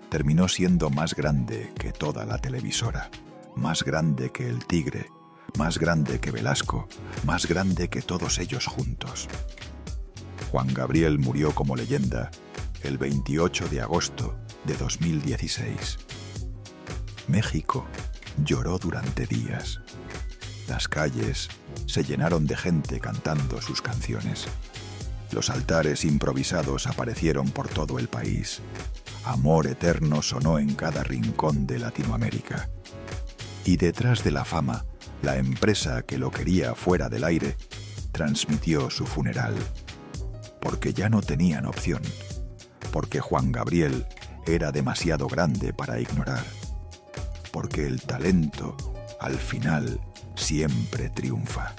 terminó siendo más grande que toda la televisora, más grande que el Tigre, más grande que Velasco, más grande que todos ellos juntos. Juan Gabriel murió como leyenda el 28 de agosto de 2016. México lloró durante días. Las calles se llenaron de gente cantando sus canciones. Los altares improvisados aparecieron por todo el país. Amor eterno sonó en cada rincón de Latinoamérica. Y Detrás de la Fama, la empresa que lo quería fuera del aire, transmitió su funeral. Porque ya no tenían opción. Porque Juan Gabriel era demasiado grande para ignorar. Porque el talento, al final, siempre triunfa.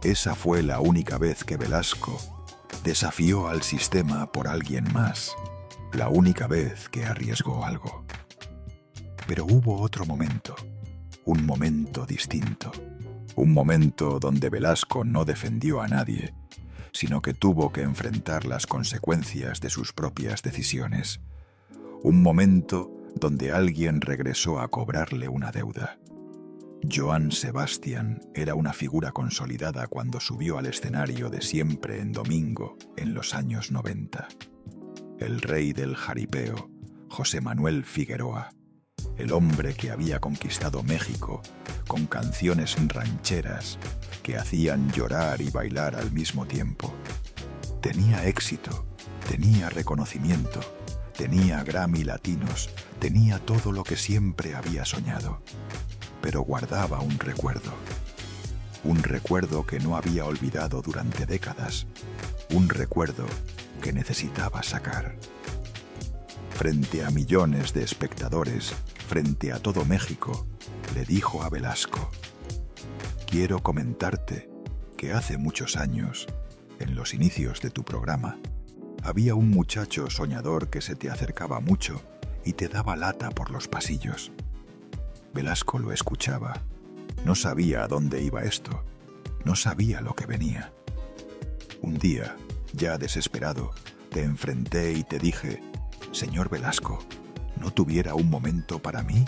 Esa fue la única vez que Velasco desafió al sistema por alguien más, la única vez que arriesgó algo. Pero hubo otro momento, un momento distinto, un momento donde Velasco no defendió a nadie, sino que tuvo que enfrentar las consecuencias de sus propias decisiones. Un momento donde alguien regresó a cobrarle una deuda. Johann Sebastian era una figura consolidada cuando subió al escenario de Siempre en Domingo en los años 90. El rey del jaripeo, José Manuel Figueroa, el hombre que había conquistado México con canciones rancheras que hacían llorar y bailar al mismo tiempo. Tenía éxito, tenía reconocimiento, tenía Grammy latinos, tenía todo lo que siempre había soñado, pero guardaba un recuerdo que no había olvidado durante décadas, un recuerdo que necesitaba sacar. Frente a millones de espectadores, frente a todo México, le dijo a Velasco: quiero comentarte que hace muchos años, en los inicios de tu programa, había un muchacho soñador que se te acercaba mucho y te daba lata por los pasillos. Velasco lo escuchaba. No sabía a dónde iba esto. No sabía lo que venía. Un día, ya desesperado, te enfrenté y te dije: señor Velasco, ¿no tuviera un momento para mí?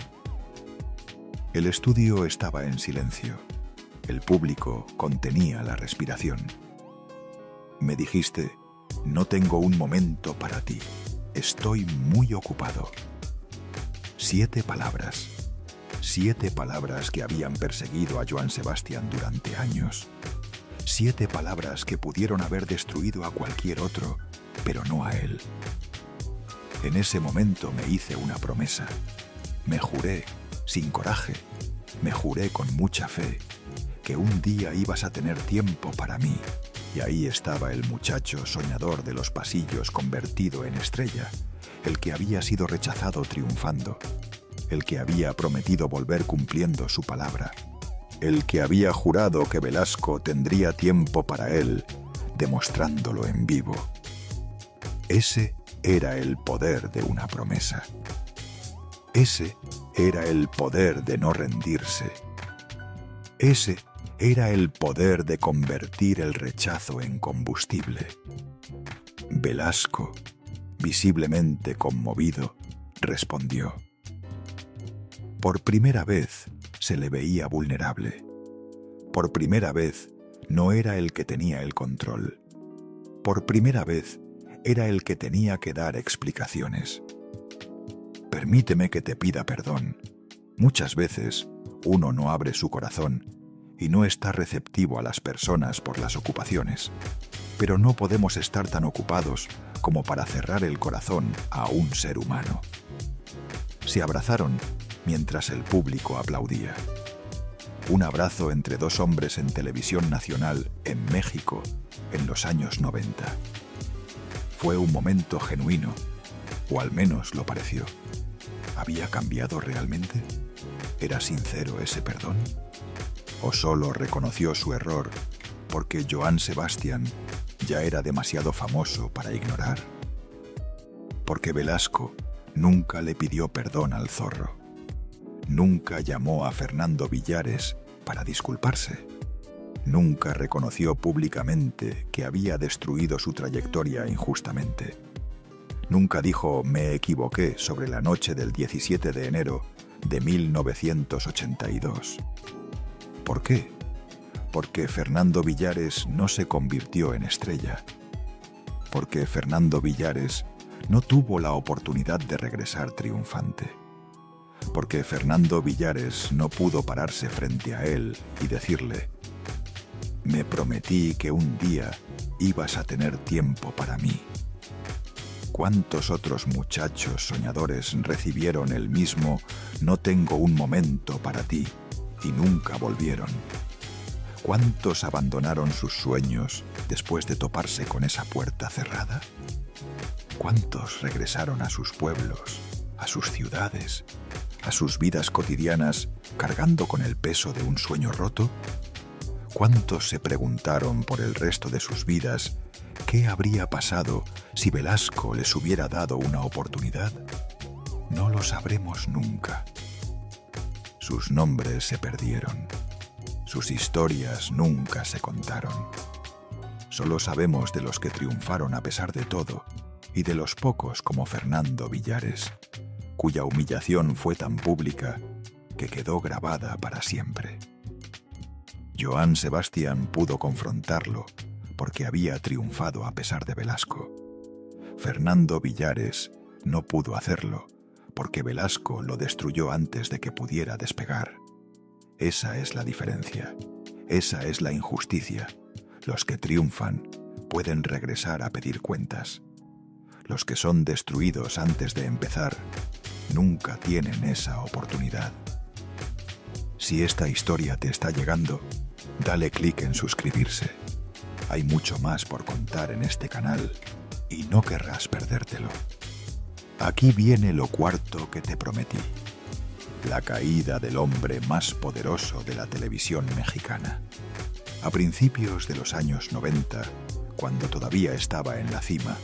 El estudio estaba en silencio. El público contenía la respiración. Me dijiste: no tengo un momento para ti. Estoy muy ocupado. 7 palabras. 7 palabras que habían perseguido a Joan Sebastián durante años. 7 palabras que pudieron haber destruido a cualquier otro, pero no a él. En ese momento me hice una promesa. Me juré, sin coraje, me juré con mucha fe, que un día ibas a tener tiempo para mí. Y ahí estaba el muchacho soñador de los pasillos convertido en estrella, el que había sido rechazado triunfando, el que había prometido volver cumpliendo su palabra, el que había jurado que Velasco tendría tiempo para él, demostrándolo en vivo. Ese era el poder de una promesa. Ese era el poder de no rendirse. Ese era el poder de convertir el rechazo en combustible. Velasco, visiblemente conmovido, respondió. Por primera vez se le veía vulnerable. Por primera vez no era el que tenía el control. Por primera vez era el que tenía que dar explicaciones. Permíteme que te pida perdón. Muchas veces uno no abre su corazón y no está receptivo a las personas por las ocupaciones. Pero no podemos estar tan ocupados como para cerrar el corazón a un ser humano. Se abrazaron mientras el público aplaudía. Un abrazo entre 2 hombres en televisión nacional en México en los años 90. Fue un momento genuino, o al menos lo pareció. ¿Había cambiado realmente? ¿Era sincero ese perdón? ¿O solo reconoció su error porque Joan Sebastián ya era demasiado famoso para ignorar? Porque Velasco nunca le pidió perdón al zorro. Nunca llamó a Fernando Villares para disculparse. Nunca reconoció públicamente que había destruido su trayectoria injustamente. Nunca dijo: me equivoqué sobre la noche del 17 de enero de 1982. ¿Por qué? Porque Fernando Villares no se convirtió en estrella. Porque Fernando Villares no tuvo la oportunidad de regresar triunfante. Porque Fernando Villares no pudo pararse frente a él y decirle: me prometí que un día ibas a tener tiempo para mí. ¿Cuántos otros muchachos soñadores recibieron el mismo «no tengo un momento para ti» y nunca volvieron? ¿Cuántos abandonaron sus sueños después de toparse con esa puerta cerrada? ¿Cuántos regresaron a sus pueblos, a sus ciudades, a sus vidas cotidianas cargando con el peso de un sueño roto? ¿Cuántos se preguntaron por el resto de sus vidas qué habría pasado si Velasco les hubiera dado una oportunidad? No lo sabremos nunca. Sus nombres se perdieron. Sus historias nunca se contaron. Solo sabemos de los que triunfaron a pesar de todo y de los pocos como Fernando Villares, cuya humillación fue tan pública que quedó grabada para siempre. Joan Sebastián pudo confrontarlo porque había triunfado a pesar de Velasco. Fernando Villares no pudo hacerlo porque Velasco lo destruyó antes de que pudiera despegar. Esa es la diferencia. Esa es la injusticia. Los que triunfan pueden regresar a pedir cuentas. Los que son destruidos antes de empezar nunca tienen esa oportunidad. Si esta historia te está llegando, dale clic en suscribirse. Hay mucho más por contar en este canal y no querrás perdértelo. Aquí viene lo cuarto que te prometí: la caída del hombre más poderoso de la televisión mexicana. A principios de los años 90, cuando todavía estaba en la cima,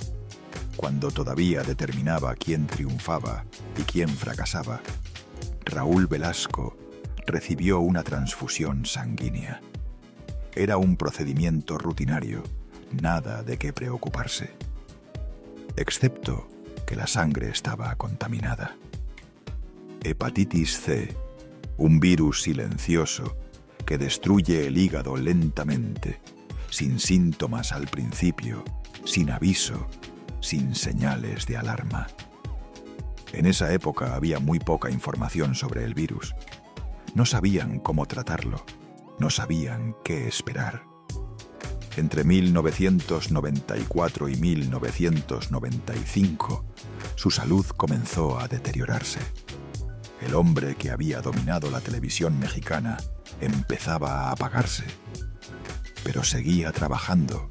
cuando todavía determinaba quién triunfaba y quién fracasaba, Raúl Velasco recibió una transfusión sanguínea. Era un procedimiento rutinario, nada de qué preocuparse, excepto que la sangre estaba contaminada. Hepatitis C, un virus silencioso que destruye el hígado lentamente, sin síntomas al principio, sin aviso, sin señales de alarma. En esa época había muy poca información sobre el virus. No sabían cómo tratarlo, no sabían qué esperar. Entre 1994 y 1995, su salud comenzó a deteriorarse. El hombre que había dominado la televisión mexicana empezaba a apagarse. Pero seguía trabajando,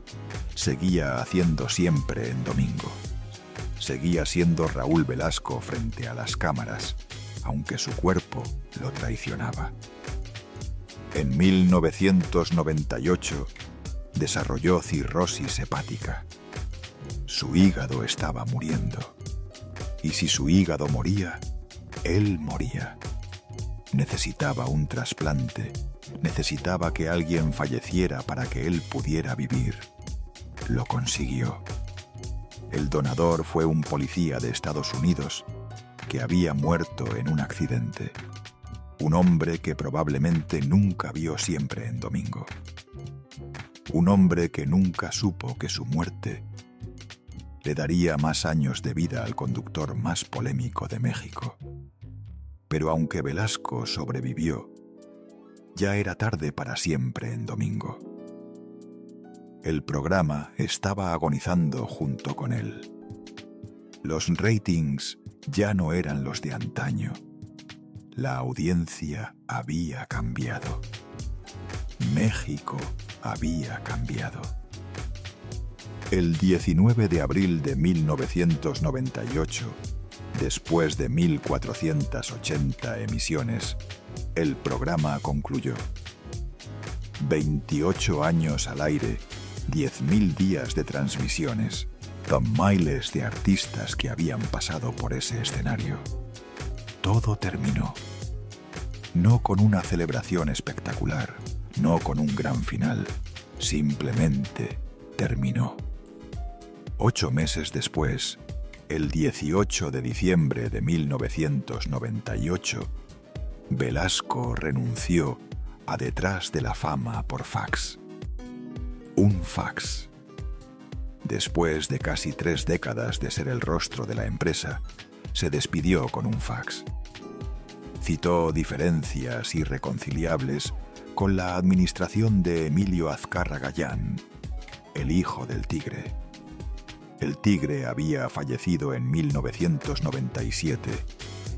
seguía haciendo siempre en domingo. Seguía siendo Raúl Velasco frente a las cámaras, aunque su cuerpo lo traicionaba. En 1998 desarrolló cirrosis hepática. Su hígado estaba muriendo. Y si su hígado moría, él moría. Necesitaba un trasplante, necesitaba que alguien falleciera para que él pudiera vivir. Lo consiguió. El donador fue un policía de Estados Unidos que había muerto en un accidente. Un hombre que probablemente nunca vio siempre en domingo. Un hombre que nunca supo que su muerte le daría más años de vida al conductor más polémico de México. Pero aunque Velasco sobrevivió, ya era tarde para siempre en domingo. El programa estaba agonizando junto con él. Los ratings ya no eran los de antaño. La audiencia había cambiado. México había cambiado. El 19 de abril de 1998, después de 1480 emisiones, el programa concluyó. 28 años al aire, 10.000 días de transmisiones, con miles de artistas que habían pasado por ese escenario. Todo terminó. No con una celebración espectacular, no con un gran final, simplemente terminó. 8 meses después, el 18 de diciembre de 1998, Velasco renunció a Detrás de la Fama por fax. Un fax. Después de casi 3 décadas de ser el rostro de la empresa, se despidió con un fax. Citó diferencias irreconciliables con la administración de Emilio Azcárraga Gallán, el hijo del Tigre. El Tigre había fallecido en 1997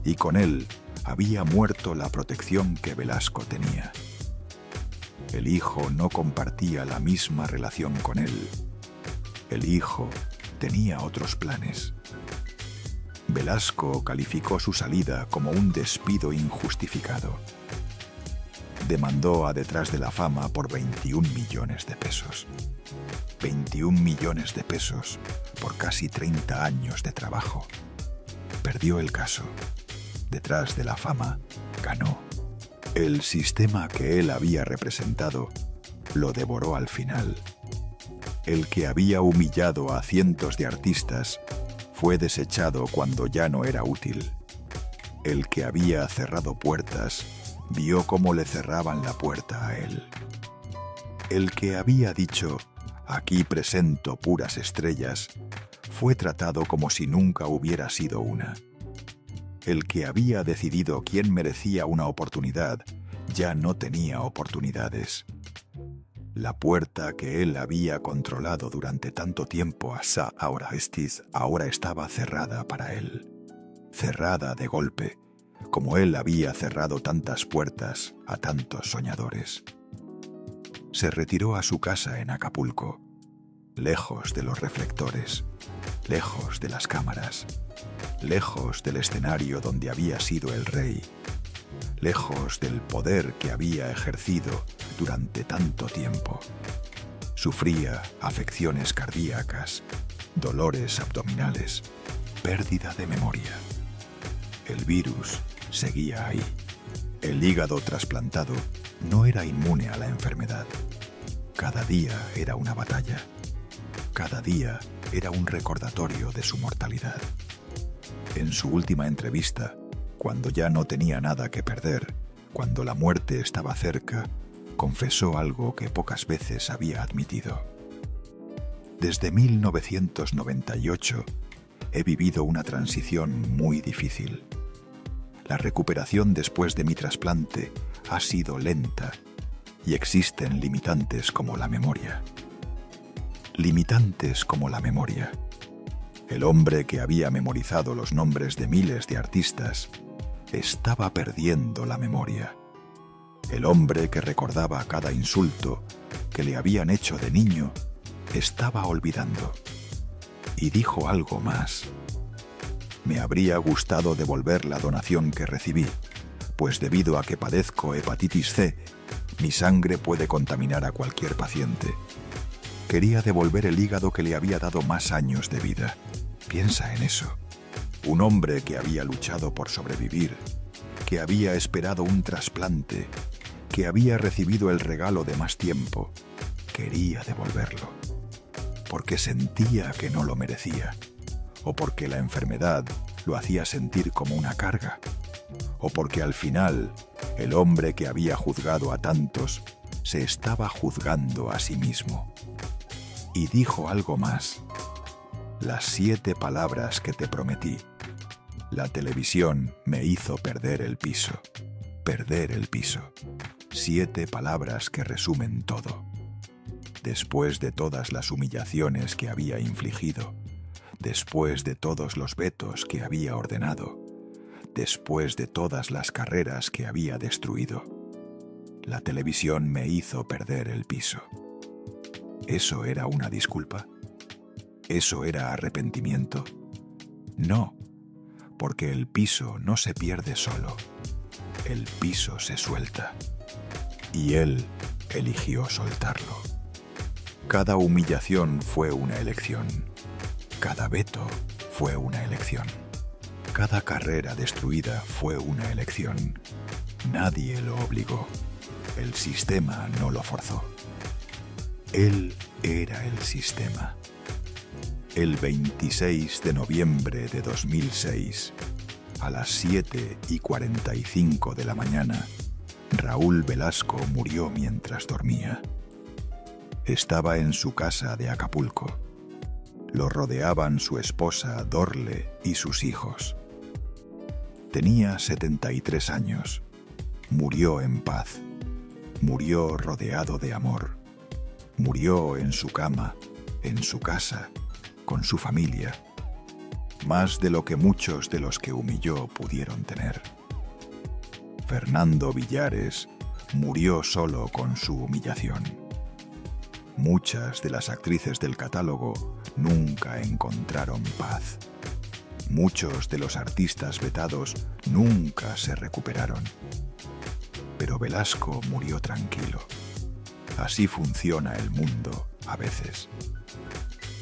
y con él había muerto la protección que Velasco tenía. El hijo no compartía la misma relación con él. El hijo tenía otros planes. Velasco calificó su salida como un despido injustificado. Demandó a Detrás de la Fama por 21 millones de pesos. 21 millones de pesos por casi 30 años de trabajo. Perdió el caso. Detrás de la Fama ganó. El sistema que él había representado lo devoró al final. El que había humillado a cientos de artistas fue desechado cuando ya no era útil. El que había cerrado puertas vio cómo le cerraban la puerta a él. El que había dicho «aquí presento puras estrellas» fue tratado como si nunca hubiera sido una. El que había decidido quién merecía una oportunidad ya no tenía oportunidades. La puerta que él había controlado durante tanto tiempo ahora estaba cerrada para él. Cerrada de golpe, como él había cerrado tantas puertas a tantos soñadores. Se retiró a su casa en Acapulco, lejos de los reflectores, lejos de las cámaras, lejos del escenario donde había sido el rey, lejos del poder que había ejercido durante tanto tiempo. Sufría afecciones cardíacas, dolores abdominales, pérdida de memoria. El virus seguía ahí. El hígado trasplantado no era inmune a la enfermedad. Cada día era una batalla. Cada día era un recordatorio de su mortalidad. En su última entrevista, cuando ya no tenía nada que perder, cuando la muerte estaba cerca, confesó algo que pocas veces había admitido. Desde 1998 he vivido una transición muy difícil. La recuperación después de mi trasplante ha sido lenta y existen limitantes como la memoria. Limitantes como la memoria. El hombre que había memorizado los nombres de miles de artistas estaba perdiendo la memoria. El hombre que recordaba cada insulto que le habían hecho de niño estaba olvidando. Y dijo algo más. Me habría gustado devolver la donación que recibí, pues debido a que padezco hepatitis C, mi sangre puede contaminar a cualquier paciente. Quería devolver el hígado que le había dado más años de vida. Piensa en eso. Un hombre que había luchado por sobrevivir, que había esperado un trasplante, que había recibido el regalo de más tiempo, quería devolverlo. Porque sentía que no lo merecía, o porque la enfermedad lo hacía sentir como una carga, o porque al final el hombre que había juzgado a tantos se estaba juzgando a sí mismo. Y dijo algo más. Las 7 palabras que te prometí. La televisión me hizo perder el piso. Perder el piso. 7 palabras que resumen todo. Después de todas las humillaciones que había infligido, después de todos los vetos que había ordenado, después de todas las carreras que había destruido, la televisión me hizo perder el piso. ¿Eso era una disculpa? ¿Eso era arrepentimiento? No, porque el piso no se pierde solo. El piso se suelta. Y él eligió soltarlo. Cada humillación fue una elección. Cada veto fue una elección. Cada carrera destruida fue una elección. Nadie lo obligó. El sistema no lo forzó. Él era el sistema. El 26 de noviembre de 2006, a las 7:45 de la mañana, Raúl Velasco murió mientras dormía. Estaba en su casa de Acapulco. Lo rodeaban su esposa Dorle y sus hijos. Tenía 73 años. Murió en paz. Murió rodeado de amor. Murió en su cama, en su casa, con su familia. Más de lo que muchos de los que humilló pudieron tener. Fernando Villares murió solo con su humillación. Muchas de las actrices del catálogo nunca encontraron paz. Muchos de los artistas vetados nunca se recuperaron. Pero Velasco murió tranquilo. Así funciona el mundo a veces.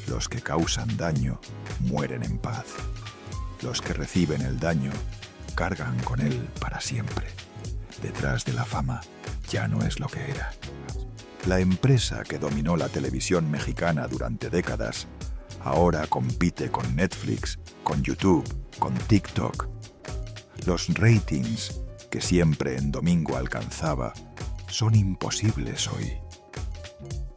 Los que causan daño mueren en paz. Los que reciben el daño cargan con él para siempre. Detrás de la fama ya no es lo que era. La empresa que dominó la televisión mexicana durante décadas ahora compite con Netflix, con YouTube, con TikTok. Los ratings que siempre en domingo alcanzaba son imposibles hoy.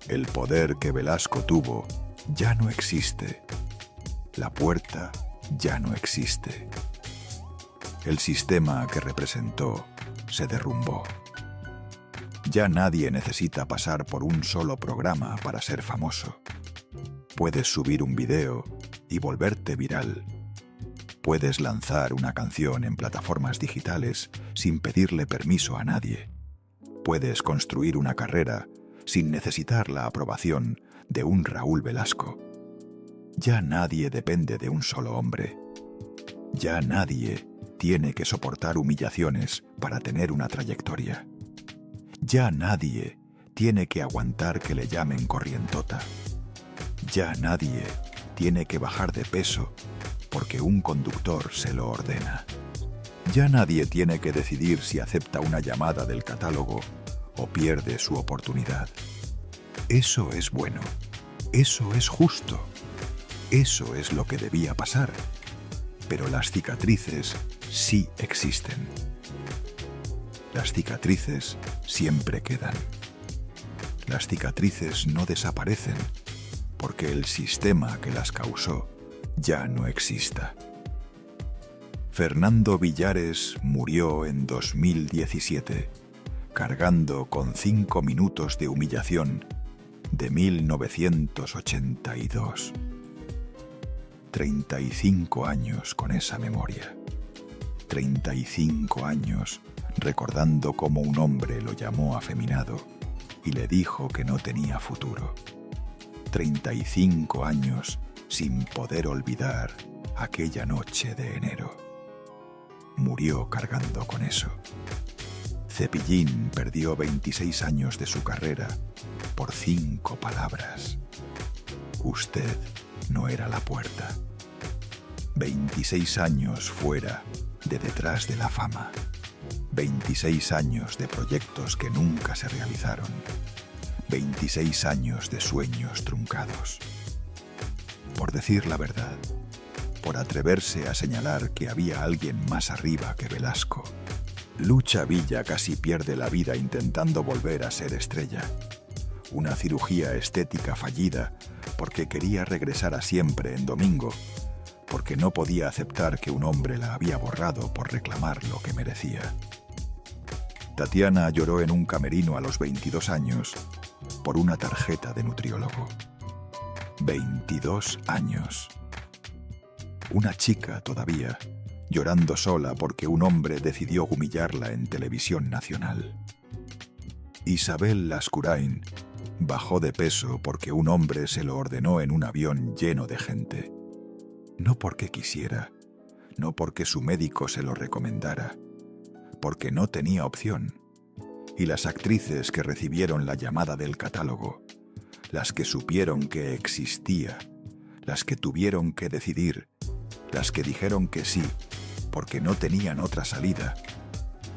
El poder que Velasco tuvo ya no existe. La puerta ya no existe. El sistema que representó se derrumbó. Ya nadie necesita pasar por un solo programa para ser famoso. Puedes subir un video y volverte viral. Puedes lanzar una canción en plataformas digitales sin pedirle permiso a nadie. Puedes construir una carrera sin necesitar la aprobación de un Raúl Velasco. Ya nadie depende de un solo hombre. Ya nadie tiene que soportar humillaciones para tener una trayectoria. Ya nadie tiene que aguantar que le llamen corrientota. Ya nadie tiene que bajar de peso porque un conductor se lo ordena. Ya nadie tiene que decidir si acepta una llamada del catálogo o pierde su oportunidad. Eso es bueno. Eso es justo. Eso es lo que debía pasar. Pero las cicatrices sí existen. Las cicatrices siempre quedan. Las cicatrices no desaparecen porque el sistema que las causó ya no exista. Fernando Villares murió en 2017, cargando con 5 minutos de humillación de 1982. 35 años con esa memoria. 35 años recordando cómo un hombre lo llamó afeminado y le dijo que no tenía futuro. 35 años sin poder olvidar aquella noche de enero. Murió cargando con eso. Cepillín perdió 26 años de su carrera por 5 palabras. Usted no era la puerta. 26 años fuera de detrás de la fama. 26 años de proyectos que nunca se realizaron. 26 años de sueños truncados. Por decir la verdad, por atreverse a señalar que había alguien más arriba que Velasco, Lucha Villa casi pierde la vida intentando volver a ser estrella. Una cirugía estética fallida porque quería regresar a Siempre en domingo, porque no podía aceptar que un hombre la había borrado por reclamar lo que merecía. Tatiana lloró en un camerino a los 22 años por una tarjeta de nutriólogo. 22 años. Una chica todavía, llorando sola porque un hombre decidió humillarla en televisión nacional. Isabel Lascurain bajó de peso porque un hombre se lo ordenó en un avión lleno de gente. No porque quisiera, no porque su médico se lo recomendara, porque no tenía opción. Y las actrices que recibieron la llamada del catálogo, las que supieron que existía, las que tuvieron que decidir, las que dijeron que sí porque no tenían otra salida,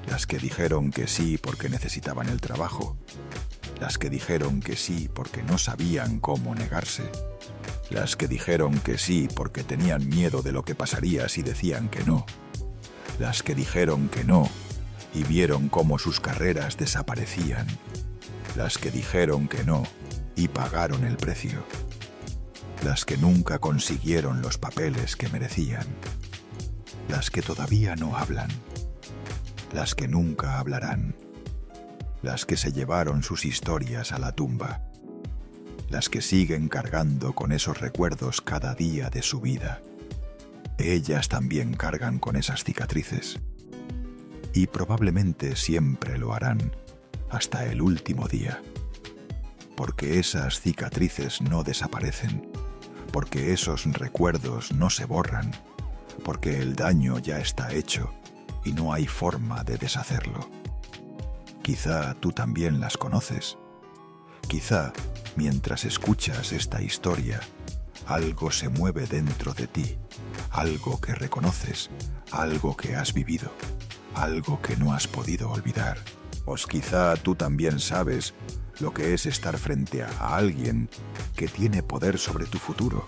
las que dijeron que sí porque necesitaban el trabajo, las que dijeron que sí porque no sabían cómo negarse, las que dijeron que sí porque tenían miedo de lo que pasaría si decían que no, las que dijeron que no y vieron cómo sus carreras desaparecían, las que dijeron que no y pagaron el precio, las que nunca consiguieron los papeles que merecían, las que todavía no hablan, las que nunca hablarán, las que se llevaron sus historias a la tumba, las que siguen cargando con esos recuerdos cada día de su vida. Ellas también cargan con esas cicatrices. Y probablemente siempre lo harán hasta el último día. Porque esas cicatrices no desaparecen, porque esos recuerdos no se borran, porque el daño ya está hecho y no hay forma de deshacerlo. Quizá tú también las conoces. Quizá, mientras escuchas esta historia, algo se mueve dentro de ti, algo que reconoces, algo que has vivido, algo que no has podido olvidar. O quizá tú también sabes lo que es estar frente a alguien que tiene poder sobre tu futuro.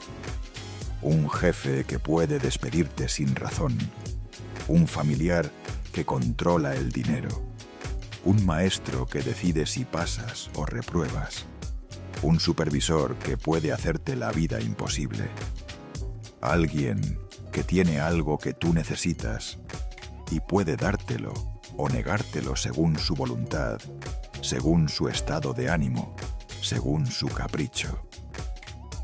Un jefe que puede despedirte sin razón. Un familiar que controla el dinero. Un maestro que decide si pasas o repruebas. Un supervisor que puede hacerte la vida imposible. Alguien que tiene algo que tú necesitas y puede dártelo o negártelo según su voluntad, según su estado de ánimo, según su capricho.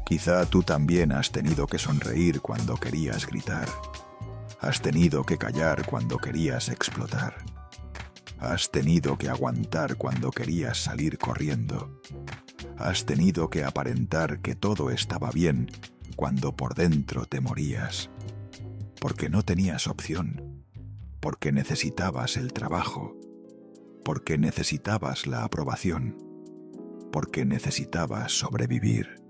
Quizá tú también has tenido que sonreír cuando querías gritar. Has tenido que callar cuando querías explotar. Has tenido que aguantar cuando querías salir corriendo. Has tenido que aparentar que todo estaba bien cuando por dentro te morías. Porque no tenías opción. Porque necesitabas el trabajo. Porque necesitabas la aprobación. Porque necesitabas sobrevivir.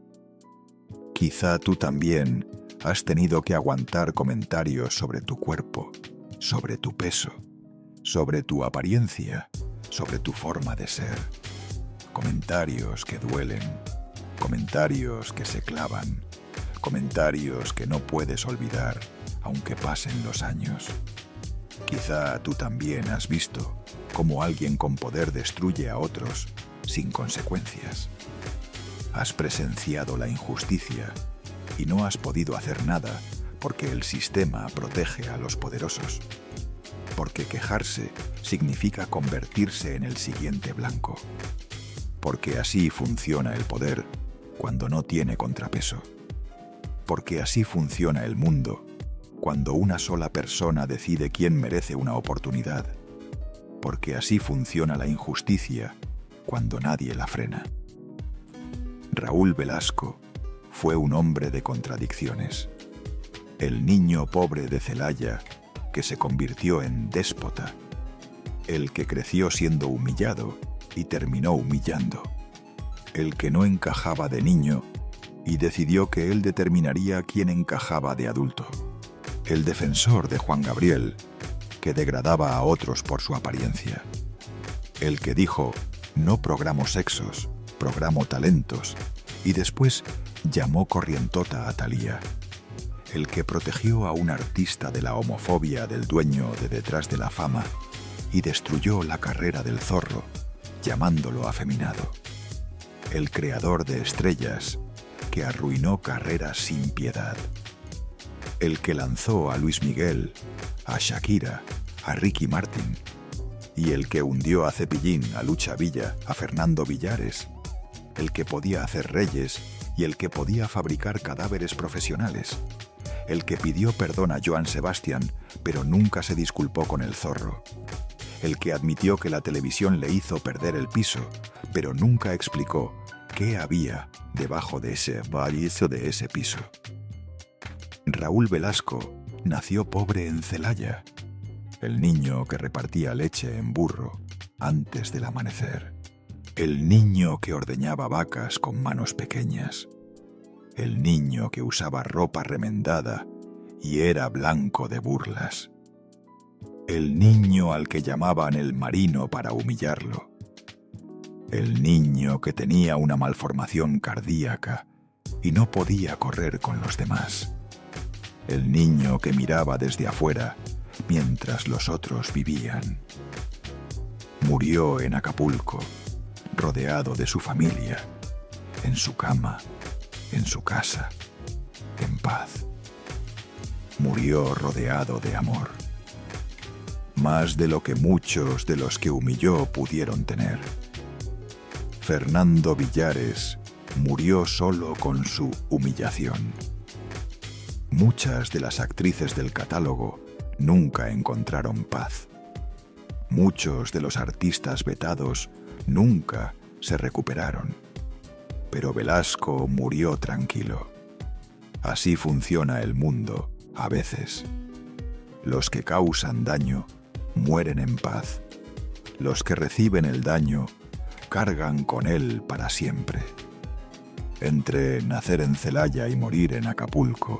Quizá tú también has tenido que aguantar comentarios sobre tu cuerpo, sobre tu peso, sobre tu apariencia, sobre tu forma de ser. Comentarios que duelen, comentarios que se clavan, comentarios que no puedes olvidar aunque pasen los años. Quizá tú también has visto cómo alguien con poder destruye a otros sin consecuencias. Has presenciado la injusticia y no has podido hacer nada porque el sistema protege a los poderosos. Porque quejarse significa convertirse en el siguiente blanco. Porque así funciona el poder cuando no tiene contrapeso. Porque así funciona el mundo cuando una sola persona decide quién merece una oportunidad. Porque así funciona la injusticia cuando nadie la frena. Raúl Velasco fue un hombre de contradicciones. El niño pobre de Celaya que se convirtió en déspota. El que creció siendo humillado y terminó humillando. El que no encajaba de niño y decidió que él determinaría quién encajaba de adulto. El defensor de Juan Gabriel que degradaba a otros por su apariencia. El que dijo: no programo sexos, programo talentos, y después llamó corrientota a Thalía. El que protegió a un artista de la homofobia del dueño de Detrás de la Fama y destruyó la carrera del Zorro, llamándolo afeminado. El creador de estrellas que arruinó carreras sin piedad. El que lanzó a Luis Miguel, a Shakira, a Ricky Martin, y el que hundió a Cepillín, a Lucha Villa, a Fernando Villares. El que podía hacer reyes y el que podía fabricar cadáveres profesionales. El que pidió perdón a Joan Sebastián, pero nunca se disculpó con el Zorro. El que admitió que la televisión le hizo perder el piso, pero nunca explicó qué había debajo de ese vallizo de ese piso. Raúl Velasco nació pobre en Celaya, el niño que repartía leche en burro antes del amanecer. El niño que ordeñaba vacas con manos pequeñas. El niño que usaba ropa remendada y era blanco de burlas. El niño al que llamaban el marino para humillarlo. El niño que tenía una malformación cardíaca y no podía correr con los demás. El niño que miraba desde afuera mientras los otros vivían. Murió en Acapulco, rodeado de su familia, en su cama, en su casa, en paz. Murió rodeado de amor. Más de lo que muchos de los que humilló pudieron tener. Fernando Villares murió solo con su humillación. Muchas de las actrices del catálogo nunca encontraron paz. Muchos de los artistas vetados nunca se recuperaron. Pero Velasco murió tranquilo. Así funciona el mundo, a veces. Los que causan daño mueren en paz. Los que reciben el daño cargan con él para siempre. Entre nacer en Celaya y morir en Acapulco,